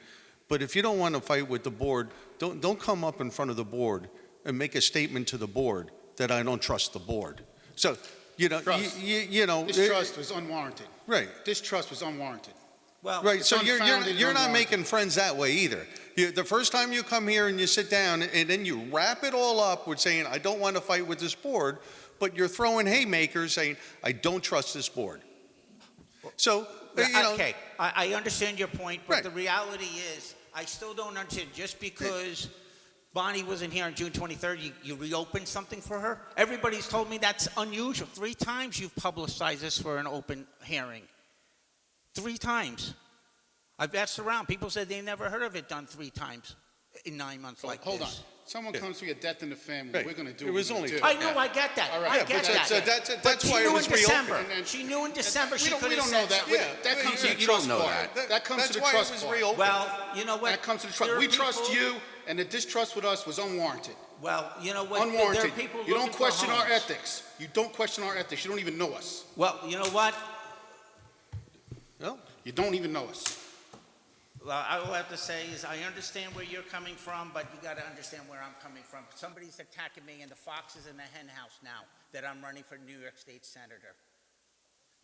But if you don't want to fight with the board, don't come up in front of the board and make a statement to the board that I don't trust the board. So, you know,
Trust.
you know.
This trust was unwarranted.
Right.
This trust was unwarranted.
Well,
Right,
It's
so
unfounded,
you're not
unwarranted.
making friends that way either. The first time you come here and you sit down, and then you wrap it all up with saying, I don't want to fight with this board, but you're throwing haymakers saying, I don't trust this board. So, you know.
okay, I understand your point, but
Right.
the reality is, I still don't understand, just because Bonnie wasn't here on June 23rd, you reopened something for her? Everybody's told me that's unusual. 3 times you've publicized this for an open hearing. 3 times. I've asked around. People said they never heard of it done 3 times in 9 months like
Hold on.
this.
Someone comes to your death in the family,
Right.
we're going to do
It
what
was
we're
only
gonna do.
I know, I get that.
All right.
I
Yeah,
get
but
that.
that's
But
why
she
it
knew
was
in
reopened.
December.
And then-
She knew in December she could
We
have
don't know
said.
that. That comes to the
you
trust
don't know
part.
that.
That comes to the
That's why
trust
it was
part.
reopened.
Well, you know what?
That comes to the
There
trust.
are
We trust
people-
you, and the distrust with us was unwarranted.
Well, you know what? There are
Unwarranted.
people
You don't
looking for
question our
homes.
ethics. You don't question our ethics. You don't even know us.
Well, you know what?
No?
You don't even know us.
Well, I will have to say is I understand where you're coming from, but you got to understand where I'm coming from. Somebody's attacking me, and the fox is in the hen house now that I'm running for New York State Senator.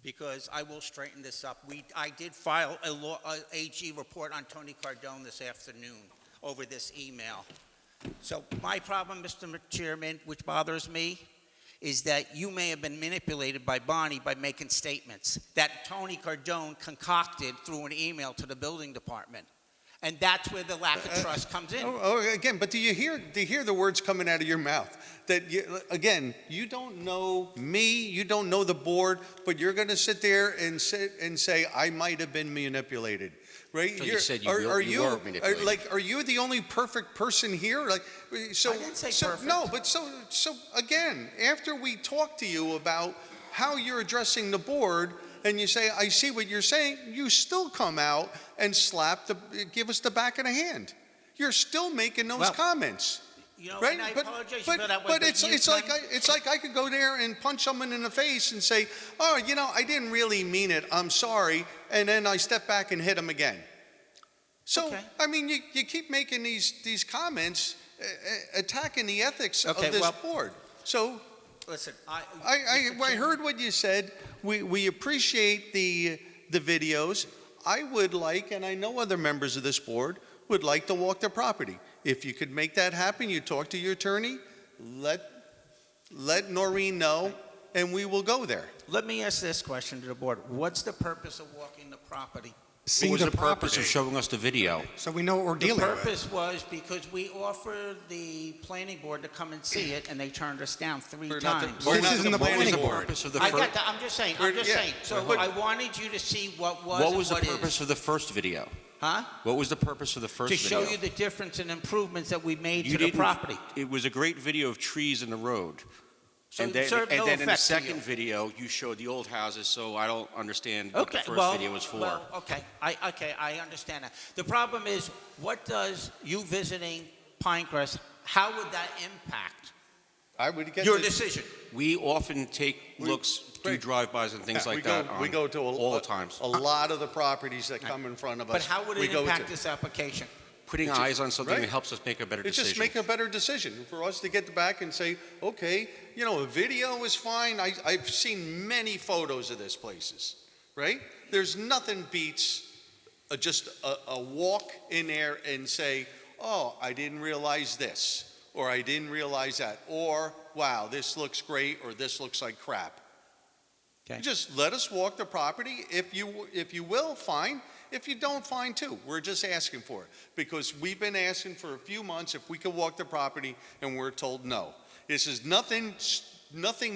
Because I will straighten this up. I did file a AG report on Tony Cardone this afternoon over this email. So my problem, Mr. Chairman, which bothers me, is that you may have been manipulated by Bonnie by making statements that Tony Cardone concocted through an email to the building department. And that's where the lack of trust comes in.
Again, but do you hear the words coming out of your mouth? That, again, you don't know me, you don't know the board, but you're going to sit there and say, I might have been manipulated. Right?
So you said you were manipulated.
Are you the only perfect person here? Like, so,
I didn't say perfect.
No, but so again, after we talk to you about how you're addressing the board, and you say, I see what you're saying, you still come out and give us the back of the hand. You're still making those comments.
You know,
Right,
and I
but
apologize for that way,
but it's like I could go there and punch someone in the face and say, oh, you know, I didn't really mean it. I'm sorry, and then I step back and hit them again. So
Okay.
I mean, you keep making these comments, attacking the ethics
Okay,
of this
well-
board. So
Listen,
I heard what you said. We appreciate the videos. I would like, and I know other members of this board would like to walk the property. If you could make that happen, you talk to your attorney, let Noreen know, and we will go there.
Let me ask this question to the board. What's the purpose of walking the property?
What was the purpose of showing us the video?
So we know what we're
The
dealing with.
purpose was because we offered the planning board to come and see it, and they turned us down 3
We're not the-
times.
we're
This
not
isn't the
What was
planning
the
board.
purpose of the
I
first?
get that. I'm just saying. So
but-
I wanted you to see what was
What
and
was the
what
purpose
is.
of the first video?
Huh?
What was the purpose of the first
To
video?
show you the difference in improvements that we made
You
to the
didn't-
property.
It was a great video of trees in the road.
So
and
it
then,
served no
in the
effect to
second
you.
video, you showed the old houses, so I don't understand what
Okay,
the first
well,
video was for.
well, okay, I understand that. The problem is, what does you visiting Pinecrest, how would that impact
I would get
your
the-
decision?
We often take looks, do
right.
drive-bys and things
Yeah,
like that.
we go to
all the times.
a lot of the properties that come in front of us.
But how would
we
it
go
impact
to.
this application?
Putting eyes on something
right.
that helps us make a better
It's
decision.
just make a better decision for us to get back and say, okay, you know, a video is fine. I've seen many photos of this places, right? There's nothing beats just a walk in there and say, oh, I didn't realize this, or I didn't realize that, or wow, this looks great, or this looks like crap.
Okay.
Just let us walk the property. If you will, fine. If you don't, fine too. We're just asking for it because we've been asking for a few months if we could walk the property, and we're told no. This is nothing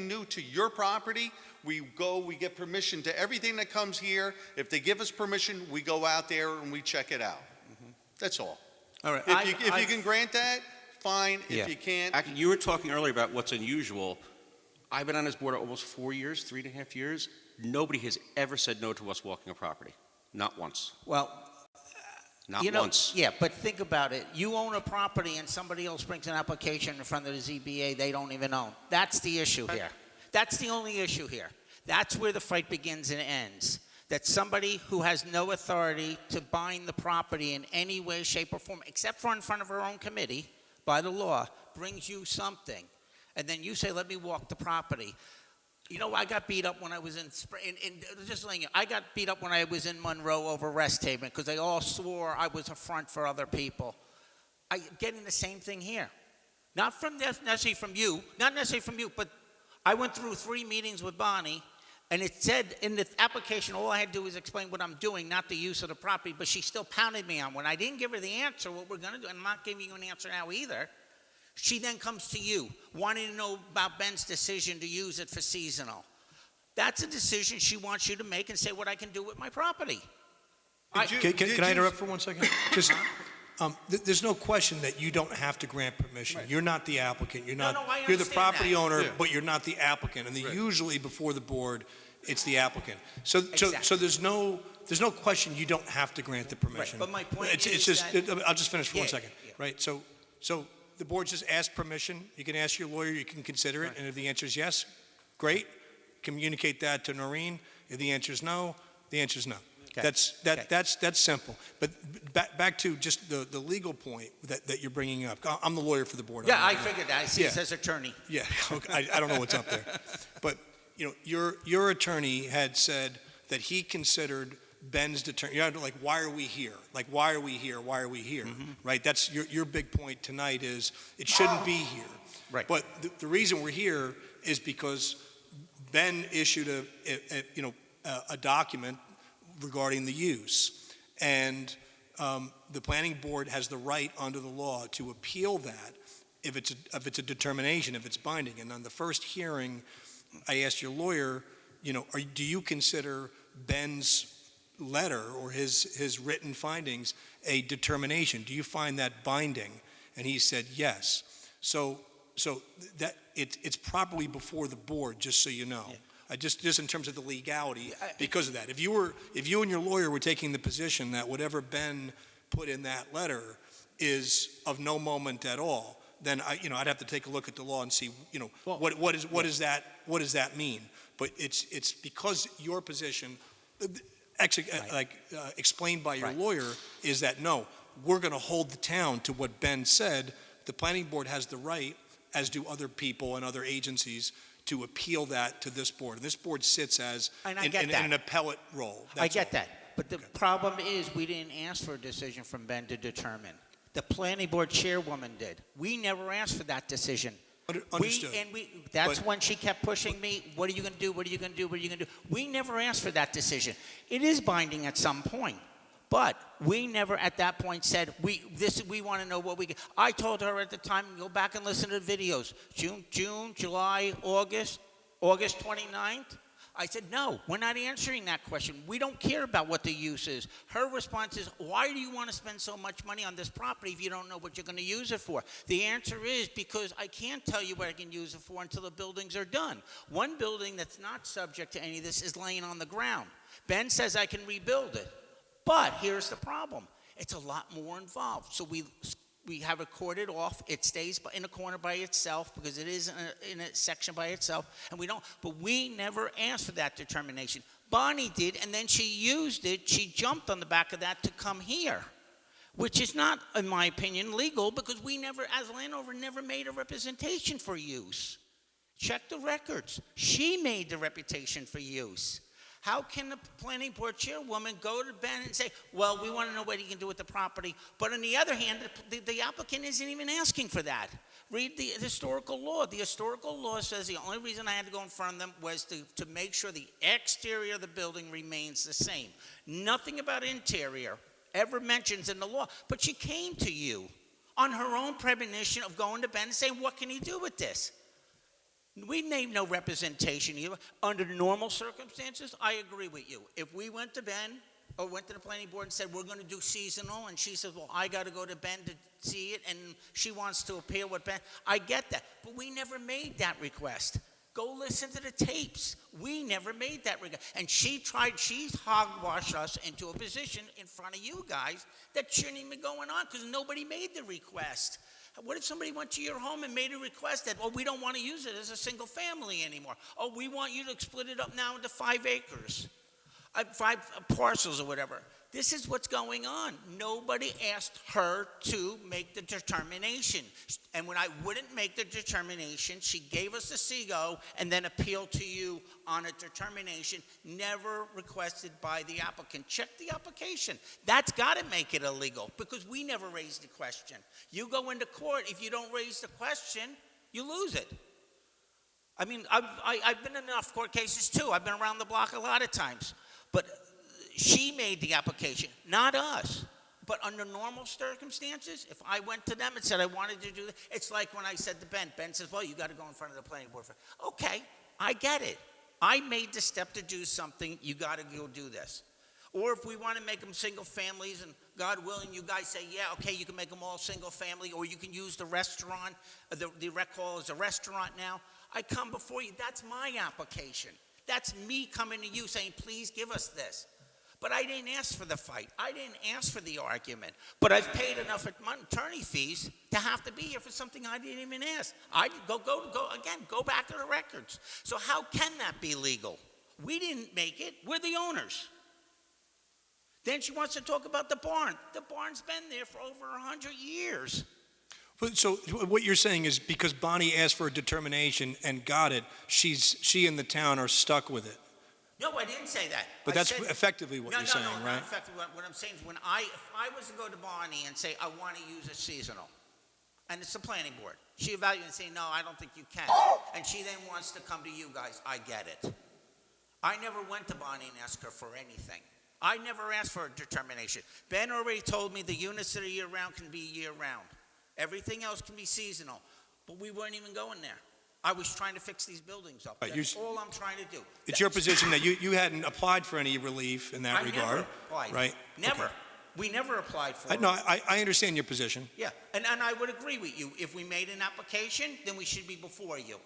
new to your property. We get permission to everything that comes here. If they give us permission, we go out there and we check it out. That's all.
All right.
If you can grant that, fine.
Yeah.
If you can't,
Actually, you were talking earlier about what's unusual. I've been on this board almost 4 years, 3.5 years. Nobody has ever said no to us walking a property. Not once.
Well,
Not
You know,
once.
yeah, but think about it. You own a property and somebody else brings an application in front of the ZBA they don't even own. That's the issue here. That's the only issue here. That's where the fight begins and ends. That somebody who has no authority to bind the property in any way, shape, or form, except for in front of her own committee, by the law, brings you something. And then you say, let me walk the property. You know, I got beat up when I was just letting you, I got beat up when I was in Monroe over Rest Haven because they all swore I was a front for other people. I'm getting the same thing here. Not necessarily from you, but I went through 3 meetings with Bonnie, and it said in the application, all I had to do was explain what I'm doing, not the use of the property, but she still pounded me on. When I didn't give her the answer, what we're going to do, and I'm not giving you an answer now either, she then comes to you, wanting to know about Ben's decision to use it for seasonal. That's a decision she wants you to make and say what I can do with my property.
Can I interrupt for 1 second? Just, there's no question that you don't have to grant permission.
Right.
You're not the applicant. You're
No,
not.
I
You're the
understand
property
that.
owner,
Yeah.
but you're not the applicant. And
Right.
usually before the board, it's the applicant. So
Exactly.
there's no question you don't have to grant the permission.
But my point
it's
is
just.
that-
I'll just finish for
Yeah,
1 second.
yeah.
Right. So the board just asked permission. You can ask your lawyer. You can consider it, and if the answer is yes, great. Communicate that to Noreen. If the answer is no, the answer is no.
Okay. Okay.
That's simple. But back to just the legal point that you're bringing up. I'm the lawyer for the board.
Yeah, I figured that. I see
Yeah.
it says attorney.
Yeah, okay, I don't know what's up there. But, your attorney had said that he considered Ben's determination, like, why are we here? Like, why are we here? Why are we here?
Mm-hmm.
Right? That's your big point tonight is it shouldn't be here.
Right.
But the reason we're here is because Ben issued a document regarding the use. And the planning board has the right under the law to appeal that if it's a determination, if it's binding. And on the first hearing, I asked your lawyer, do you consider Ben's letter or his written findings a determination? Do you find that binding? And he said yes. So that it's properly before the board, just so you know. Yeah. Just in terms of the legality, because of that. If you and your lawyer were taking the position that whatever Ben put in that letter is of no moment at all, then I'd have to take a look at the law and see, what does that mean? But it's because your position, actually, explained by your lawyer, is that no, we're going to hold the town to what Ben said. The planning board has the right, as do other people and other agencies, to appeal that to this board. And this board sits as in an appellate role.
I get that. But the problem is we didn't ask for a decision from Ben to determine. The planning board chairwoman did. We never asked for that decision.
Understood.
That's when she kept pushing me, what are you going to do, what are you going to do, what are you going to do? We never asked for that decision. It is binding at some point. But we never at that point said, we want to know what we get. I told her at the time, go back and listen to the videos. June, July, August 29th. I said, no, we're not answering that question. We don't care about what the use is. Her response is, why do you want to spend so much money on this property if you don't know what you're going to use it for? The answer is because I can't tell you what I can use it for until the buildings are done. One building that's not subject to any of this is laying on the ground. Ben says I can rebuild it. But here's the problem. It's a lot more involved. So we have it corded off. It stays in a corner by itself because it is in a section by itself. But we never asked for that determination. Bonnie did, and then she used it. She jumped on the back of that to come here, which is not, in my opinion, legal because we never, as landowner, never made a representation for use. Check the records. She made the reputation for use. How can the planning board chairwoman go to Ben and say, well, we want to know what he can do with the property, but on the other hand, the applicant isn't even asking for that. Read the historical law. The historical law says the only reason I had to go in front of them was to make sure the exterior of the building remains the same. Nothing about interior ever mentions in the law, but she came to you on her own premonition of going to Ben and saying, what can he do with this? We made no representation either. Under normal circumstances, I agree with you. If we went to Ben or went to the planning board and said, we're going to do seasonal, and she says, well, I got to go to Ben to see it, and she wants to appeal with Ben, I get that. But we never made that request. Go listen to the tapes. We never made that request. And she's hogwashed us into a position in front of you guys that shouldn't even be going on because nobody made the request. What if somebody went to your home and made a request that, we don't want to use it as a single family anymore. We want you to split it up now into 5 acres, 5 parcels or whatever. This is what's going on. Nobody asked her to make the determination. And when I wouldn't make the determination, she gave us the CGO and then appealed to you on a determination never requested by the applicant. Check the application. That's got to make it illegal because we never raised the question. You go into court, if you don't raise the question, you lose it. I mean, I've been in enough court cases too. I've been around the block a lot of times. But she made the application, not us. But under normal circumstances, if I went to them and said I wanted to do this, it's like when I said to Ben. Ben says, well, you got to go in front of the planning board. Okay, I get it. I made the step to do something. You got to go do this. Or if we want to make them single families, and God willing, you guys say, yeah, okay, you can make them all single family, or you can use the restaurant, the rec hall as a restaurant now. I come before you. That's my application. That's me coming to you saying, please give us this. But I didn't ask for the fight. I didn't ask for the argument. But I've paid enough attorney fees to have to be here for something I didn't even ask. I go back to the records. So how can that be legal? We didn't make it. We're the owners. Then she wants to talk about the barn. The barn's been there for over 100 years.
So what you're saying is because Bonnie asked for a determination and got it, she and the town are stuck with it.
No, I didn't say that.
But that's effectively what you're saying,
No,
right?
not effectively. What I'm saying is if I was to go to Bonnie and say, I want to use a seasonal, and it's the planning board, she evaluates and say, no, I don't think you can. And she then wants to come to you guys, I get it. I never went to Bonnie and asked her for anything. I never asked for a determination. Ben already told me the units that are year-round can be year-round. Everything else can be seasonal. But we weren't even going there. I was trying to fix these buildings up.
Right,
That's all I'm trying to do.
It's your position that you hadn't applied for any relief in that regard.
I never applied.
Right?
Never.
Okay.
We never applied for it.
No, I understand your position.
Yeah, and I would agree with you. If we made an application, then we should be before you.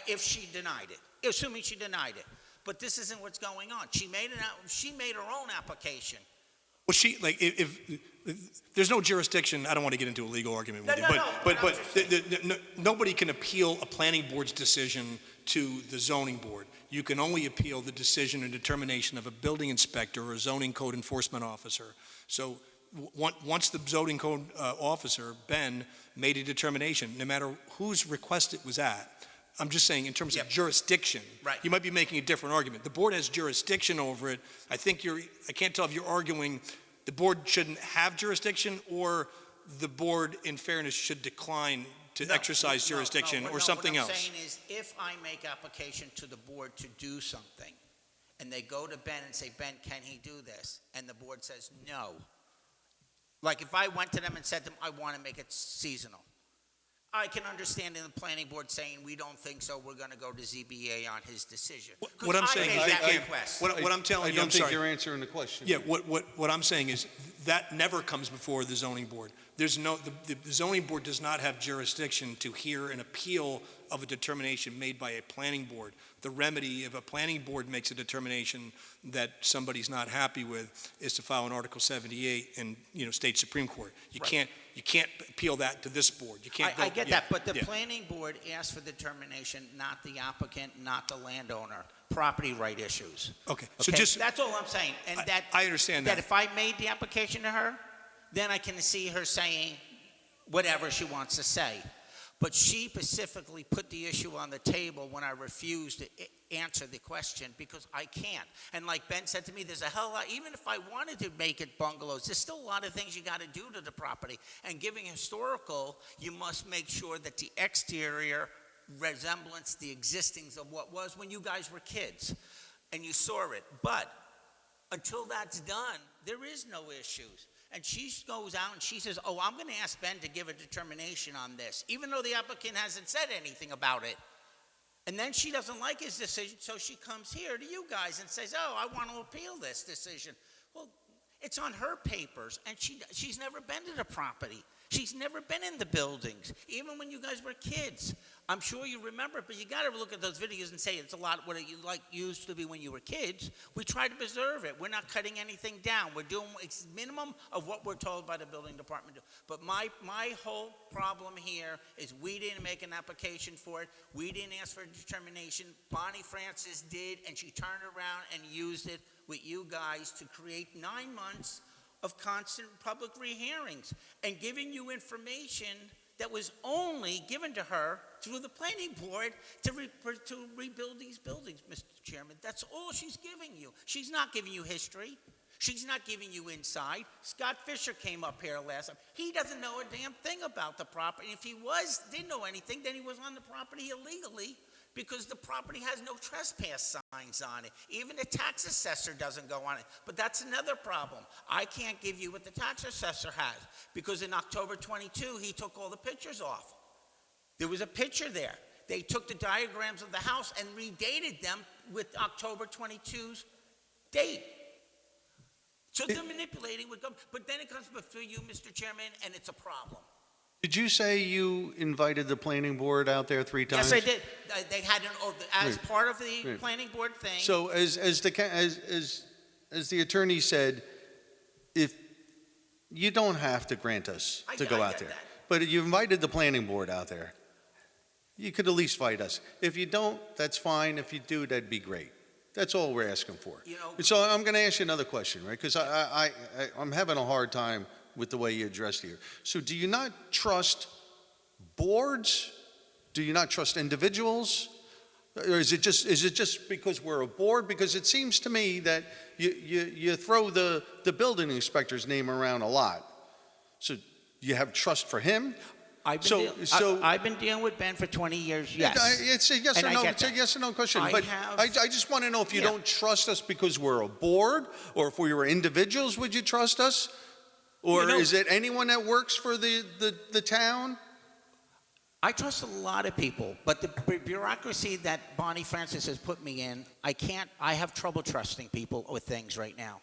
If she denied it, assuming she denied it. But this isn't what's going on. She made her own application.
Well, if there's no jurisdiction, I don't want to get into a legal argument with you, but nobody can appeal a planning board's decision to the zoning board. You can only appeal the decision and determination of a building inspector or a zoning code enforcement officer. So once the zoning code officer, Ben, made a determination, no matter whose request it was at, I'm just saying in terms of jurisdiction,
right.
You might be making a different argument. The board has jurisdiction over it. I can't tell if you're arguing the board shouldn't have jurisdiction or the board, in fairness, should decline to exercise jurisdiction or something else.
What I'm saying is if I make application to the board to do something and they go to Ben and say, Ben, can he do this? And the board says no. Like if I went to them and said to them, I want to make it seasonal. I can understand in the planning board saying, we don't think so, we're going to go to ZBA on his decision.
What I'm saying is they can't. What I'm telling you, I'm sorry.
I don't think you're answering the question.
Yeah, what I'm saying is that never comes before the zoning board. The zoning board does not have jurisdiction to hear an appeal of a determination made by a planning board. The remedy if a planning board makes a determination that somebody's not happy with is to file an Article 78 in state Supreme Court. You can't appeal that to this board. You can't.
I get that, but the planning board asked for determination, not the applicant, not the landowner. Property right issues.
Okay, so just
that's all I'm saying, and
I understand that.
That if I made the application to her, then I can see her saying whatever she wants to say. But she specifically put the issue on the table when I refused to answer the question because I can't. And like Ben said to me, there's a hell of a lot, even if I wanted to make it bungalows, there's still a lot of things you got to do to the property. And giving historical, you must make sure that the exterior resemblance the existings of what was when you guys were kids and you saw it. But until that's done, there is no issues. And she goes out and she says, I'm going to ask Ben to give a determination on this, even though the applicant hasn't said anything about it. And then she doesn't like his decision, so she comes here to you guys and says, I want to appeal this decision. Well, it's on her papers, and she's never been to the property. She's never been in the buildings, even when you guys were kids. I'm sure you remember it, but you got to look at those videos and say it's a lot what it used to be when you were kids. We try to preserve it. We're not cutting anything down. We're doing minimum of what we're told by the building department to do. But my whole problem here is we didn't make an application for it. We didn't ask for a determination. Bonnie Francis did, and she turned around and used it with you guys to create 9 months of constant public rehearings and giving you information that was only given to her through the planning board to rebuild these buildings, Mr. Chairman. That's all she's giving you. She's not giving you history. She's not giving you insight. Scott Fisher came up here last time. He doesn't know a damn thing about the property. If he didn't know anything, then he was on the property illegally, because the property has no trespass signs on it. Even the tax assessor doesn't go on it. But that's another problem. I can't give you what the tax assessor has, because in October 22, he took all the pictures off. There was a picture there. They took the diagrams of the house and redated them with October 22's date. So they're manipulating with government. But then it comes before you, Mr. Chairman, and it's a problem.
Did you say you invited the planning board out there 3 times?
Yes, I did. They had as
Right.
part of the
Right.
planning board thing.
So as the attorney said, if you don't have to grant us to go
I
out
get
there,
that.
but you invited the planning board out there, you could at least fight us. If you don't, that's fine. If you do, that'd be great. That's all we're asking for.
You know-
So I'm going to ask you another question, right? Because I'm having a hard time with the way you addressed it here. So do you not trust boards? Do you not trust individuals? Or is it just because we're a board? Because it seems to me that you throw the building inspector's name around a lot. So you have trust for him?
I've been dealing with Ben for 20 years, yes.
It's a yes
And
or
I
no.
get
It's a
that.
yes or no question.
I
But
have-
I just want to know if you
Yeah.
don't trust us because we're a board, or if we were individuals, would you trust us? Or
You know-
is it anyone that works for the town?
I trust a lot of people, but the bureaucracy that Bonnie Francis has put me in, I have trouble trusting people with things right now.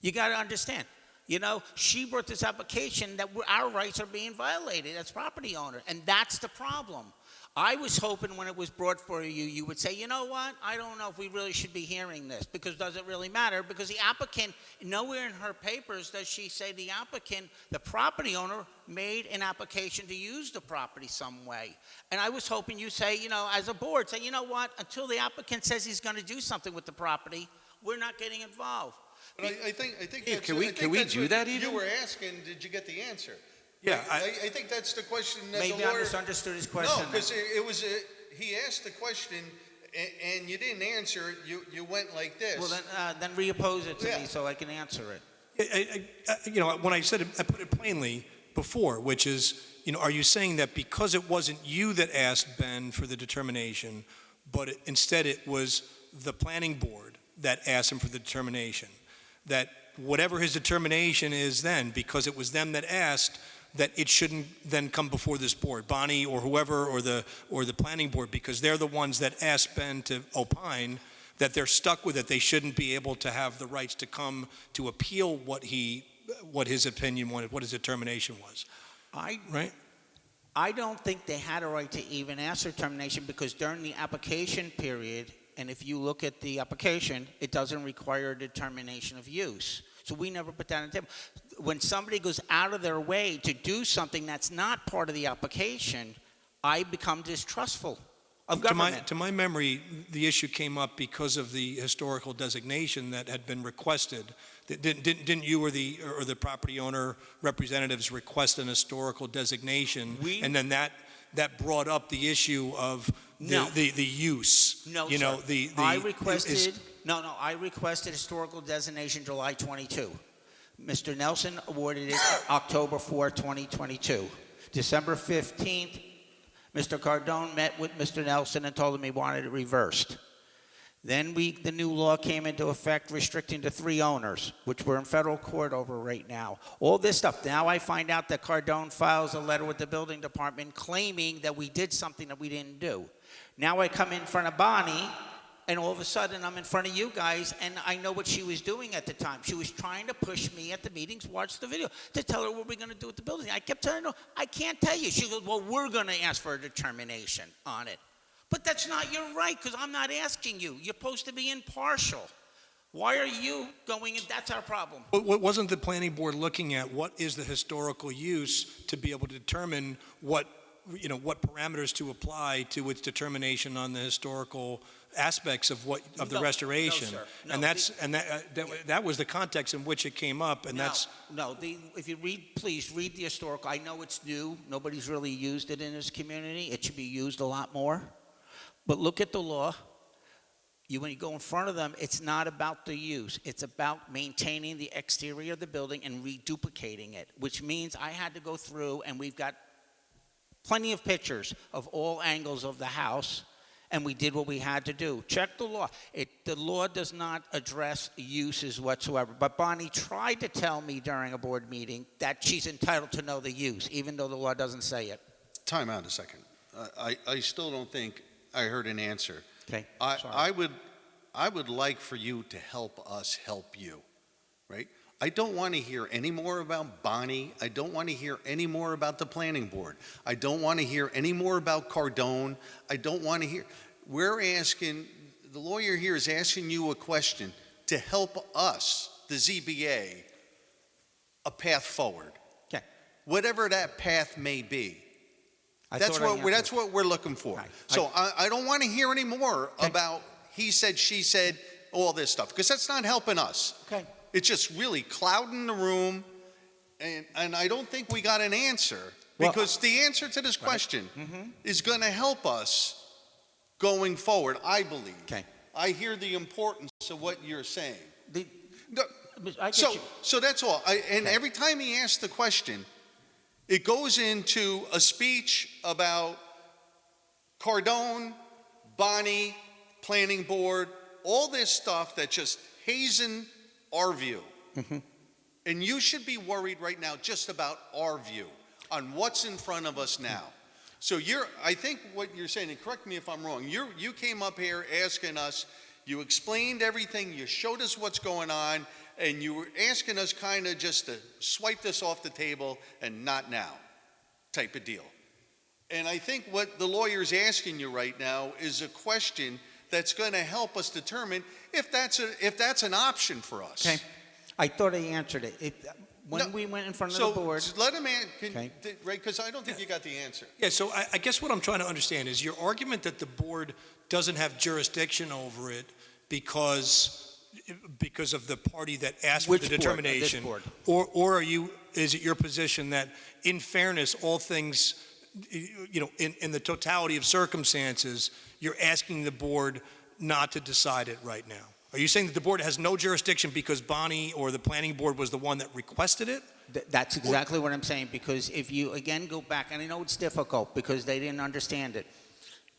You got to understand. You know, she brought this application that our rights are being violated as property owner, and that's the problem. I was hoping when it was brought for you, you would say, you know what, I don't know if we really should be hearing this, because does it really matter? Because the applicant, nowhere in her papers does she say the applicant, the property owner, made an application to use the property some way. And I was hoping you say, you know, as a board, say, you know what, until the applicant says he's going to do something with the property, we're not getting involved.
But I think
Yeah,
that's,
can we-
I think
can we
that's
do
what
that
you
even?
were asking. Did you get the answer?
Yeah,
I think that's the question that
Maybe
the
I
lawyer.
misunderstood his question.
No, because he asked the question and you didn't answer it. You went like this.
Well, then reoppose it to
Yeah.
me so I can answer it.
You know, when I said it, I put it plainly before, which is, you know, are you saying that because it wasn't you that asked Ben for the determination, but instead it was the planning board that asked him for the determination, that whatever his determination is then, because it was them that asked, that it shouldn't then come before this board, Bonnie or whoever, or the planning board, because they're the ones that asked Ben to opine, that they're stuck with it. They shouldn't be able to have the rights to come to appeal what his opinion wanted, what his determination was, right?
I don't think they had a right to even ask for termination, because during the application period, and if you look at the application, it doesn't require a determination of use. So we never put that on the table. When somebody goes out of their way to do something that's not part of the application, I become distrustful of government.
To my memory, the issue came up because of the historical designation that had been requested. Didn't you or the property owner representatives request an historical designation? And then that brought up the issue of the use.
No,
you know,
sir. I requested historical designation July 22. Mr. Nelson awarded it October 4, 2022. December 15th, Mr. Cardone met with Mr. Nelson and told him he wanted it reversed. Then the new law came into effect restricting to 3 owners, which we're in federal court over right now. All this stuff. Now I find out that Cardone files a letter with the building department claiming that we did something that we didn't do. Now I come in front of Bonnie And all of a sudden, I'm in front of you guys, and I know what she was doing at the time. She was trying to push me at the meetings, watch the video, to tell her what we're going to do with the building. I kept telling her, no, I can't tell you. She goes, well, we're going to ask for a determination on it. But that's not your right, because I'm not asking you. You're supposed to be impartial. Why are you going, and that's our problem.
Wasn't the planning board looking at what is the historical use to be able to determine what parameters to apply to its determination on the historical aspects of the
No,
restoration?
no, sir. No,
And that was the context in which it came up, and that's...
No, if you please read the historical. I know it's new. Nobody's really used it in this community. It should be used a lot more. But look at the law. When you go in front of them, it's not about the use. It's about maintaining the exterior of the building and reduplicating it, which means I had to go through, and we've got plenty of pictures of all angles of the house, and we did what we had to do. Check the law. The law does not address uses whatsoever. But Bonnie tried to tell me during a board meeting that she's entitled to know the use, even though the law doesn't say it.
Time out a second. I still don't think I heard an answer.
Okay,
I would like for you to help us help you, right? I don't want to hear any more about Bonnie. I don't want to hear any more about the planning board. I don't want to hear any more about Cardone. I don't want to hear. The lawyer here is asking you a question to help us, the ZBA, a path forward.
Okay.
Whatever that path may be.
I
That's
thought I
what
answered.
we're looking for.
Right.
So I don't want to hear any more
Okay.
about he said, she said, all this stuff, because that's not helping us.
Okay.
It's just really clouding the room, and I don't think we got an answer,
Well,
because the answer to this question is going to help us going forward, I believe.
Okay.
I hear the importance of what you're saying. No,
I get
so,
you.
so that's all. And
Okay.
every time he asks the question, it goes into a speech about Cardone, Bonnie, planning board, all this stuff that just hazen our view. And you should be worried right now just about our view on what's in front of us now. So I think what you're saying, and correct me if I'm wrong, you came up here asking us, you explained everything, you showed us what's going on, and you were asking us kind of just to swipe this off the table and not now type of deal. And I think what the lawyer's asking you right now is a question that's going to help us determine if that's an option for us.
Okay. I thought I answered it. When
No,
we went in front of
So
the board.
let him
Okay.
right? Because I don't think you got the answer.
Yeah, so I guess what I'm trying to understand is your argument that the board doesn't have jurisdiction over it because of the party that asked
Which
for the
board?
determination.
This board.
Or is it your position that, in fairness, all things, in the totality of circumstances, you're asking the board not to decide it right now? Are you saying that the board has no jurisdiction because Bonnie or the planning board was the one that requested it?
That's exactly what I'm saying, because if you, again, go back, and I know it's difficult because they didn't understand it.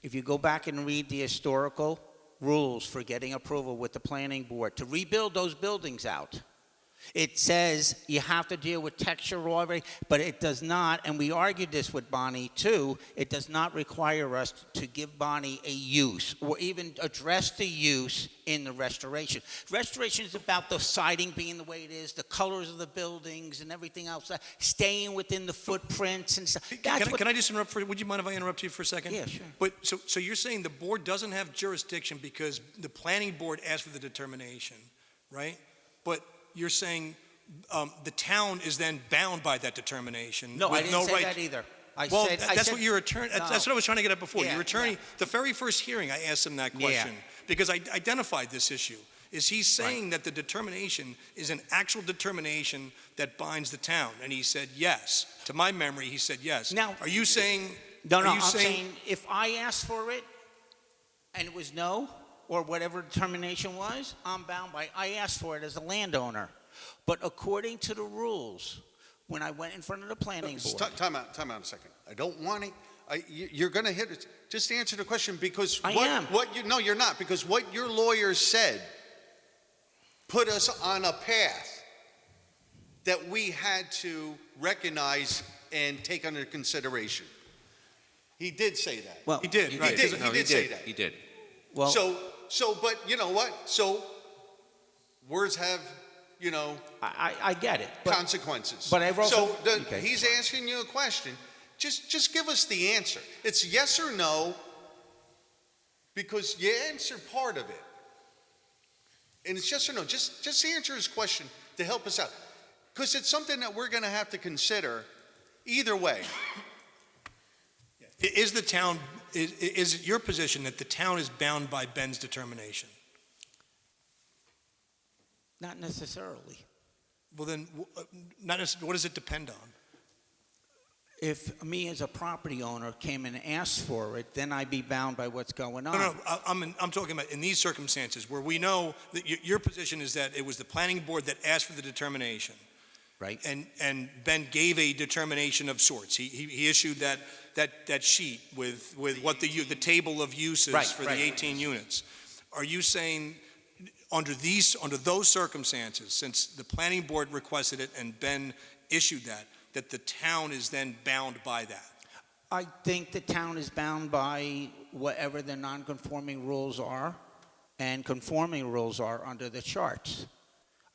If you go back and read the historical rules for getting approval with the planning board to rebuild those buildings out, it says you have to deal with texture already, but it does not, and we argued this with Bonnie too, it does not require us to give Bonnie a use or even address the use in the restoration. Restoration is about the siding being the way it is, the colors of the buildings and everything else, staying within the footprints and stuff.
Can I just interrupt would you mind if I interrupt you for a second?
Yeah, sure.
But so you're saying the board doesn't have jurisdiction because the planning board asked for the determination, right? But you're saying the town is then bound by that determination.
No, I
with
didn't
no
say
right.
that either.
That's what your attorney.
No.
That's what I was trying to get at before.
Yeah,
Your attorney,
yeah.
the very first hearing, I asked him that question because I identified this issue. Is he saying that the determination is an actual determination that binds the town? And he said yes. To my memory, he said yes.
Now,
are you saying?
No,
are
I'm
you
saying if I asked for it and it was no, or whatever determination was, I'm bound by, I asked for it as a landowner. But according to the rules, when I went in front of the planning board.
Time out a second. I don't want to. You're going to hit it. Just answer the question because
I am.
No, you're not, because what your lawyer said put us on a path that we had to recognize and take under consideration. He did say that.
Well,
He did, right?
He did say that.
He did.
Well,
So but you know what? So words have, you know,
I get it. But
consequences.
but I've also-
So
okay.
he's asking you a question. Just give us the answer. It's yes or no, because you answered part of it. And it's yes or no. Just answer his question to help us out. Because it's something that we're going to have to consider either way.
Is the town, is it your position that the town is bound by Ben's determination?
not necessarily.
Well, then, not necessarily, what does it depend on?
If me as a property owner came and asked for it, then I'd be bound by what's going on.
No, I'm talking about in these circumstances where we know that your position is that it was the planning board that asked for the determination.
Right.
And Ben gave a determination of sorts. He issued that sheet with what the table of uses
Right,
for
right.
the 18 units. Are you saying under those circumstances, since the planning board requested it and Ben issued that the town is then bound by that?
I think the town is bound by whatever the non-conforming rules are, and conforming rules are under the charts.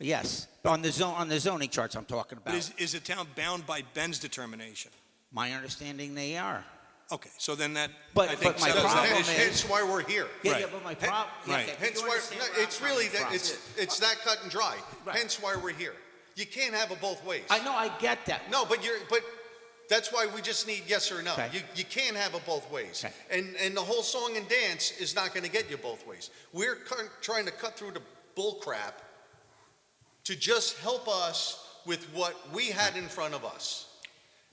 Yes, on the zoning charts I'm talking about.
But is the town bound by Ben's determination?
My understanding they are.
Okay, so then that,
But-
I think
but my
settles that
problem
issue.
is-
Hence why we're here.
Yeah,
Right.
yeah, but my problem.
Right.
Hence why, no, it's really, it's that cut and dry.
Right.
Hence why we're here. You can't have it both ways.
I know, I get that.
No, but that's why we just need yes or no.
Okay.
You can't have it both ways.
Okay.
And the whole song and dance is not going to get you both ways. We're trying to cut through the bull crap to just help us with what we had in front of us.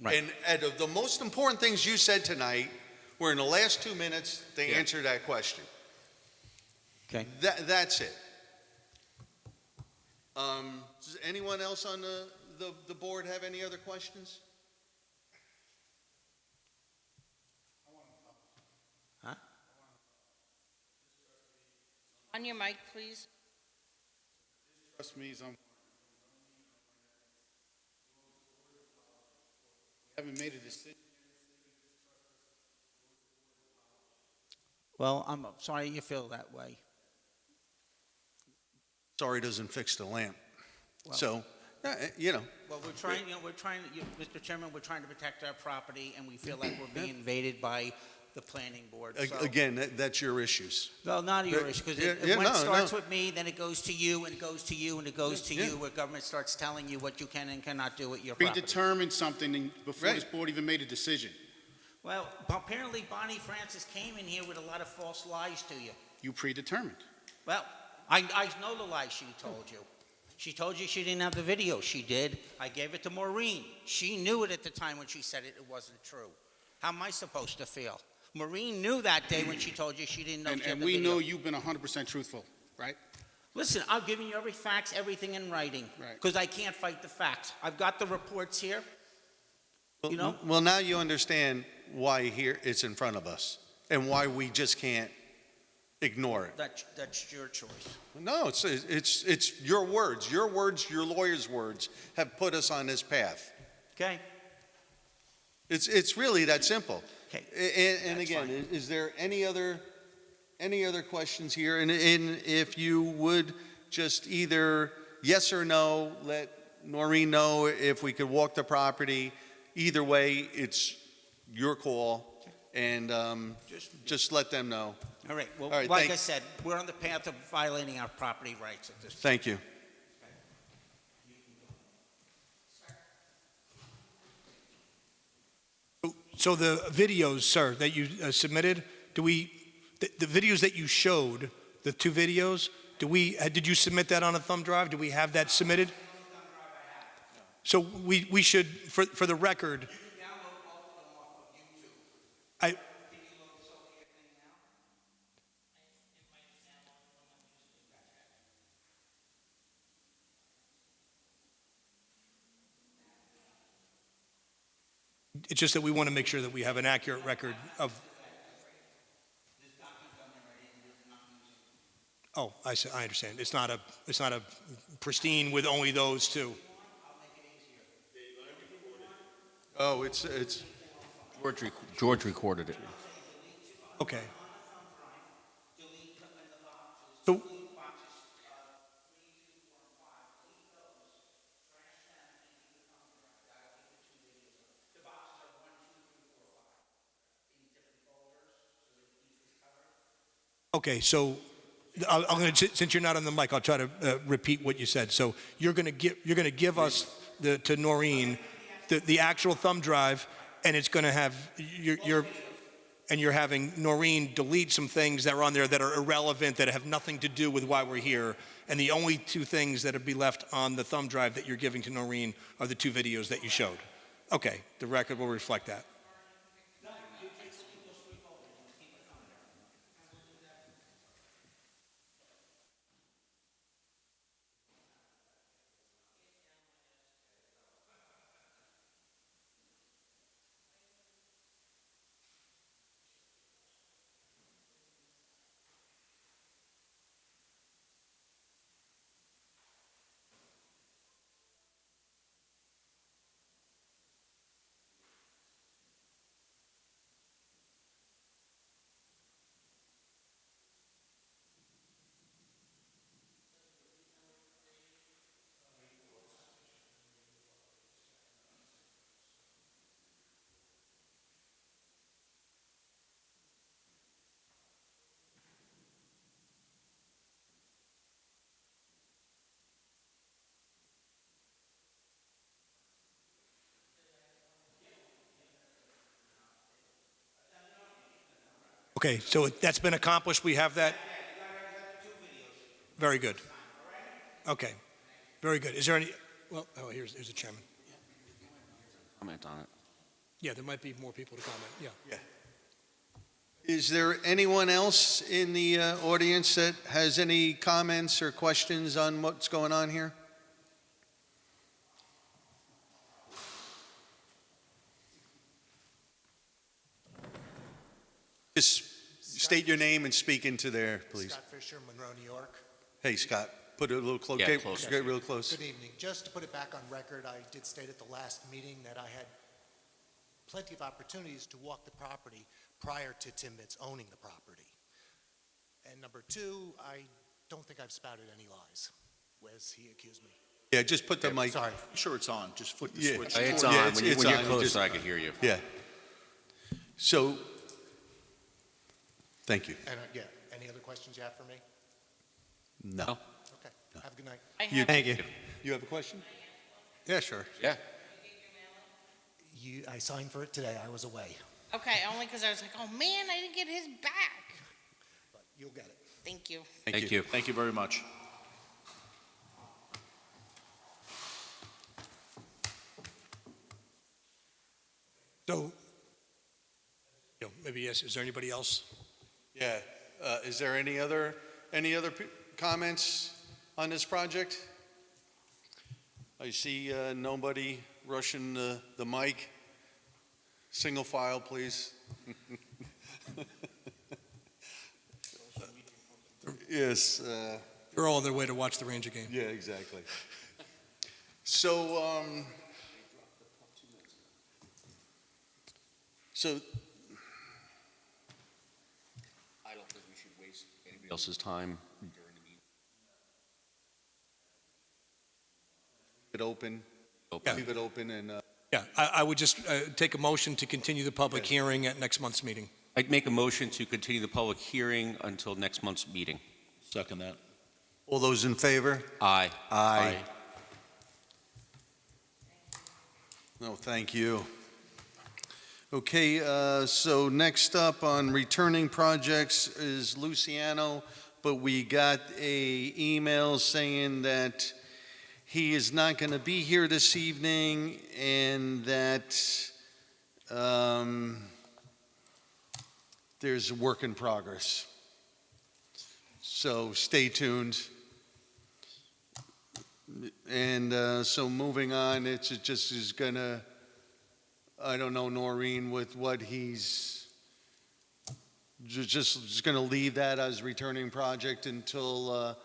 Right.
And the most important things you said tonight were in the last 2 minutes, they answered that question.
Okay.
That's it. Does anyone else on the board have any other questions?
Huh?
On your mic, please.
Trust me, haven't made a decision.
Well, I'm sorry you feel that way.
Sorry doesn't fix the lamp.
Well-
So, you know,
Well, Mr. Chairman, we're trying to protect our property, and we feel like we're being invaded by the planning board. So-
again, that's your issues.
Well, not your issue, because
Yeah,
when it
no,
starts
no.
with me, then it goes to you, and it goes to you, and it goes to
Yeah.
you, where government starts telling you what you can and cannot do with your property.
Predetermined something before this
Right.
board even made a decision.
Well, apparently Bonnie Francis came in here with a lot of false lies to you.
You predetermined.
Well, I know the lies she told you. She told you she didn't have the video. She did. I gave it to Maureen. She knew it at the time when she said it wasn't true. How am I supposed to feel? Maureen knew that day when she told you she didn't know she had
And
the
we
video.
know you've been 100% truthful, right?
Listen, I'm giving you every facts, everything in writing,
Right.
because I can't fight the facts. I've got the reports here. You know?
Well, now you understand why here it's in front of us and why we just can't ignore it.
That's your choice.
No, it's your words. Your words, your lawyer's words have put us on this path.
Okay?
It's really that simple.
Okay.
And
That's
again,
fine.
is there any other questions here? And if you would just either yes or no, let Noreen know if we could walk the property. Either way, it's your call, and just let them know.
All right. Well,
All right,
like I said, we're on the path of violating our property rights at this point.
Thank you.
So the videos, sir, that you submitted, the videos that you showed, the two videos, did you submit that on a thumb drive? Do we have that submitted? So we should, for the record, I, it's just that we want to make sure that we have an accurate record of. Oh, I see, I understand. It's not a pristine with only those two.
Oh, it's
George recorded it.
Okay. So, okay, so I'm going to, since you're not on the mic, I'll try to repeat what you said. So you're going to give us to Noreen the actual thumb drive, and it's going to have you're having Noreen delete some things that are on there that are irrelevant, that have nothing to do with why we're here. And the only two things that would be left on the thumb drive that you're giving to Noreen are the two videos that you showed. Okay, the record will reflect that. Okay, so that's been accomplished. We have that. Very good. Okay, very good. Is there any? Well, oh, here's the chairman.
Comment on it.
Yeah, there might be more people to comment. Yeah.
Is there anyone else in the audience that has any comments or questions on what's going on here? Just state your name and speak into there, please.
Scott Fisher, Monroe, New York.
Hey, Scott, put it a little close.
Yeah, closer.
Get real close.
Good evening. Just to put it back on record, I did state at the last meeting that I had plenty of opportunities to walk the property prior to Timbits owning the property. And number two, I don't think I've spouted any lies, as he accused me.
Yeah, just put the mic.
Sorry.
Sure, it's on. Just flip the
Yeah.
switch.
It's
Yeah,
on.
it's
When you're
on. You
close,
just-
I can hear you.
Yeah. So, thank you.
And yeah, any other questions you have for me?
No.
Okay. Have a good night.
I
You-
have,
Thank you. You have a question? Yeah, sure.
Yeah.
I signed for it today. I was away,
okay, only because I was like, oh man, I didn't get his back.
but you'll get it.
Thank you.
Thank you.
Thank you very much.
So, maybe yes. Is there anybody else?
Yeah. Is there any other comments on this project? I see nobody rushing the mic. Single file, please. Yes.
They're all on their way to watch the Ranger game.
Yeah, exactly. So, so
I don't think we should waste anybody else's time during the meeting.
it open,
Open.
leave it open, and
Yeah, I would just take a motion to continue the public
Yes.
hearing at next month's meeting.
I'd make a motion to continue the public hearing until next month's meeting.
Second that.
all those in favor?
Aye.
Aye. No, thank you. Okay, so next up on returning projects is Luciano, but we got a email saying that he is not going to be here this evening and that there's a work in progress. So stay tuned. And so moving on, it just is gonna, I don't know, Noreen, with what he's, just gonna leave that as returning project until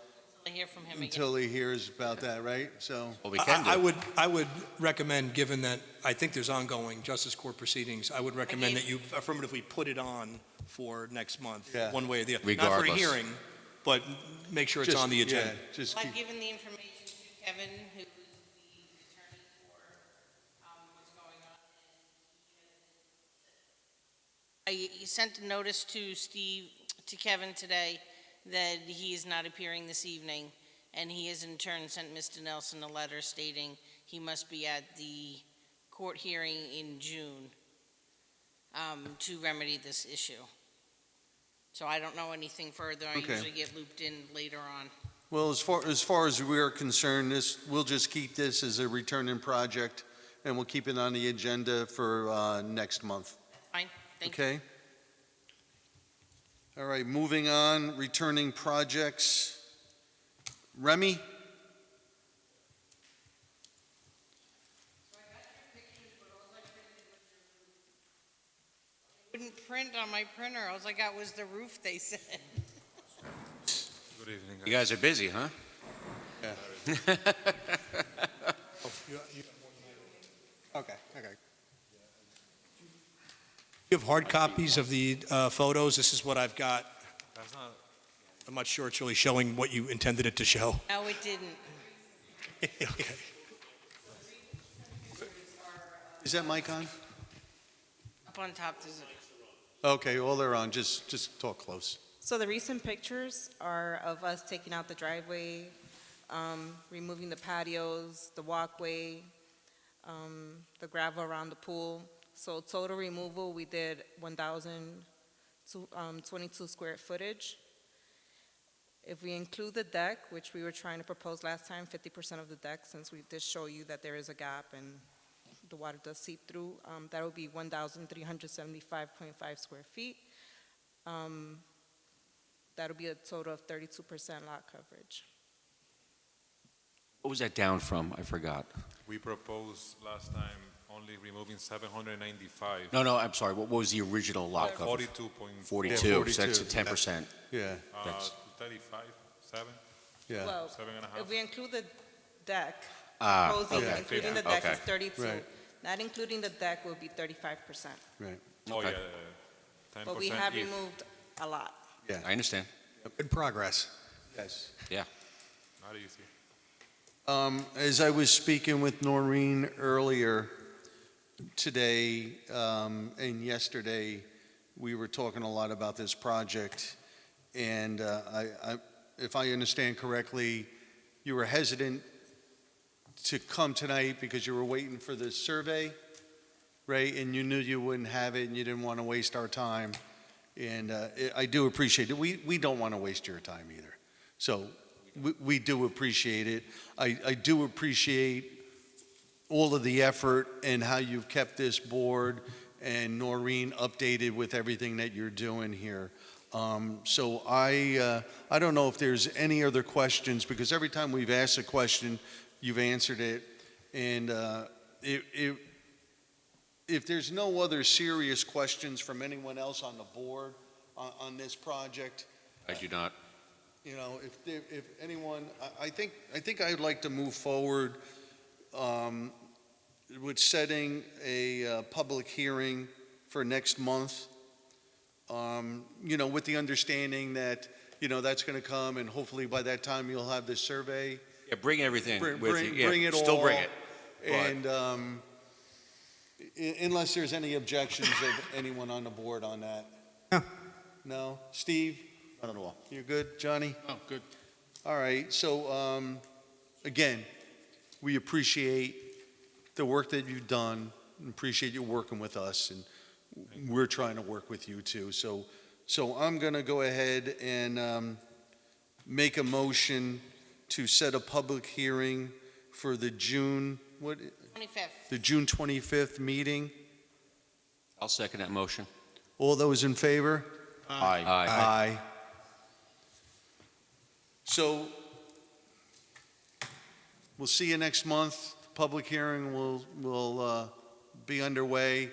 I hear from him again.
until he hears about that, right? So,
Well, we can do.
I would recommend, given that I think there's ongoing justice court proceedings, I would recommend that you affirmatively put it on for next month,
Yeah.
one way or the other. Not for a
Regardless.
hearing, but make sure it's
Just-
on the agenda.
yeah, just
I've
keep-
given the information to Kevin, who is the attorney for what's going on. I sent a notice to Kevin today that he is not appearing this evening, and he has in turn sent Mr. Nelson a letter stating he must be at the court hearing in June to remedy this issue. So I don't know anything further. I
Okay.
usually get looped in later on.
Well, as far as we're concerned, we'll just keep this as a returning project, and we'll keep it on the agenda for next month.
Fine, thank you.
Okay? All right, moving on, returning projects. Remy?
Wouldn't print on my printer. All I got was the roof, they said.
Good evening.
You guys are busy, huh?
Okay.
You have hard copies of the photos? This is what I've got.
That's not,
I'm not sure it's really showing what you intended it to show.
No, it didn't.
Okay.
Is that mic on?
Up on top, there's
Okay, well, they're on, just talk close.
So the recent pictures are of us taking out the driveway, removing the patios, the walkway, the gravel around the pool. So total removal, we did 1,022 square footage. If we include the deck, which we were trying to propose last time, 50% of the deck, since we did show you that there is a gap and the water does seep through, that would be 1,375.5 square feet. That'll be a total of 32% lot coverage.
What was that down from? I forgot.
we proposed last time only removing 795.
No, I'm sorry. What was the original lot cover?
42.4.
42,
Yeah,
so that's
42.
10%.
Yeah,
That's-
35, 7,
yeah.
Well,
7.5.
if we include the deck,
Ah,
proposing,
okay.
including the deck is
Okay.
32.
Right.
Not including the deck will be 35%.
Right,
Oh,
Okay.
yeah, 10%.
But we have
if.
removed a lot.
yeah.
I understand.
Good progress.
Yes.
Not easy.
As I was speaking with Noreen earlier today and yesterday, we were talking a lot about this project. And if I understand correctly, you were hesitant to come tonight because you were waiting for the survey, right? And you knew you wouldn't have it and you didn't want to waste our time. And I do appreciate it. We don't want to waste your time either. So we do appreciate it. I do appreciate all of the effort and how you've kept this board and Noreen updated with everything that you're doing here. So I don't know if there's any other questions, because every time we've asked a question, you've answered it. And if there's no other serious questions from anyone else on the board on this project,
I do not.
you know, if anyone, I think I'd like to move forward with setting a public hearing for next month. You know, with the understanding that, you know, that's going to come and hopefully by that time you'll have the survey.
Yeah, bring everything
Bring-
with
bring-
you. Yeah,
bring it
still bring
all.
it. But-
And unless there's any objections of anyone on the board on that. No? Steve?
Not at all.
You're good? Johnny?
Oh, good.
All right, so, again, we appreciate the work that you've done, and appreciate you working with us, and we're trying to work with you too. So I'm gonna go ahead and, make a motion to set a public hearing for the June
25th.
the June 25th meeting.
I'll second that motion.
All those in favor?
Aye.
Aye. So, we'll see you next month. Public hearing will be underway.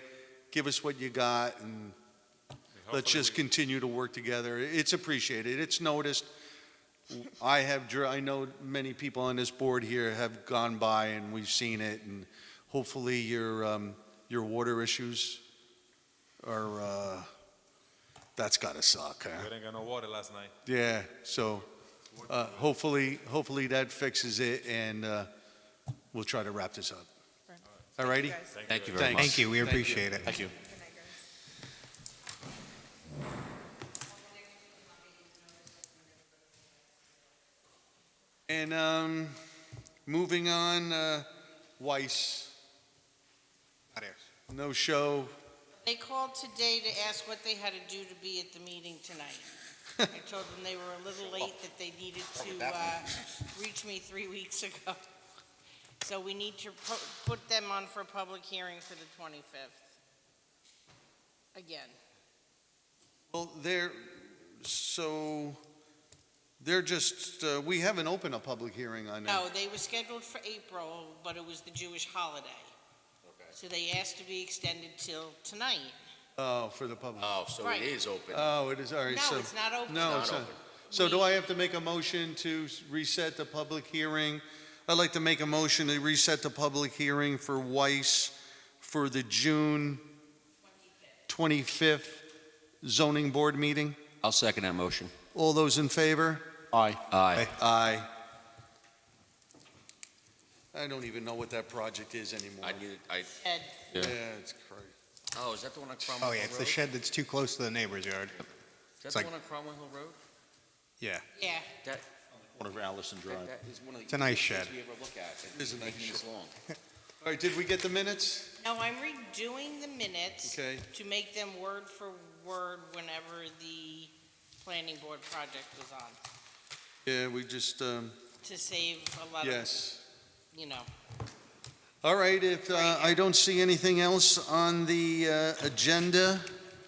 Give us what you got, and let's just continue to work together. It's appreciated. It's noticed. I know many people on this board here have gone by, and we've seen it, and hopefully your water issues are That's gotta suck, huh?
We didn't get no water last night.
Yeah, so, hopefully that fixes it, and, we'll try to wrap this up. All righty?
Thank you very much.
Thank you, we appreciate it.
Thank you.
And, moving on, Weiss. No show.
They called today to ask what they had to do to be at the meeting tonight. I told them they were a little late, that they needed to reach me 3 weeks ago. So we need to put them on for a public hearing for the 25th. Again.
Well, they're just, we haven't opened a public hearing on that.
No, they were scheduled for April, but it was the Jewish holiday. So they asked to be extended till tonight.
Oh, for the public.
Oh, so
Right.
it is open.
Oh, it is, all right.
No,
so-
it's not open.
No,
Not
it's not.
open.
So do I have to make a motion to reset the public hearing? I'd like to make a motion to reset the public hearing for Weiss for the June 25th zoning board meeting.
I'll second that motion.
All those in favor?
Aye.
Aye.
Aye. I don't even know what that project is anymore.
Ed,
Yeah, it's crazy.
Oh, is that the one on Cromwell
Oh, yeah,
Hill
it's the
Road?
shed that's too close to the neighbor's yard.
Is that
it's
the
like-
one on Cromwell Hill Road?
Yeah.
yeah.
That,
One of Allison Drive.
that is one of the
It's a nice
easiest
shed.
things we ever look at.
It is a nice
Making this
shed.
long.
All right, did we get the minutes?
No, I'm redoing the minutes
Okay.
to make them word for word whenever the planning board project was on,
Yeah, we just,
to save a lot of,
yes.
you know.
All right, if I don't see anything else on the agenda,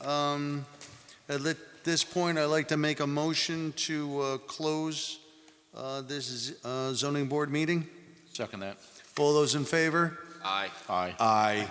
at this point, I'd like to make a motion to close this zoning board meeting.
Second that.
All those in favor?
Aye.
Aye.
Aye.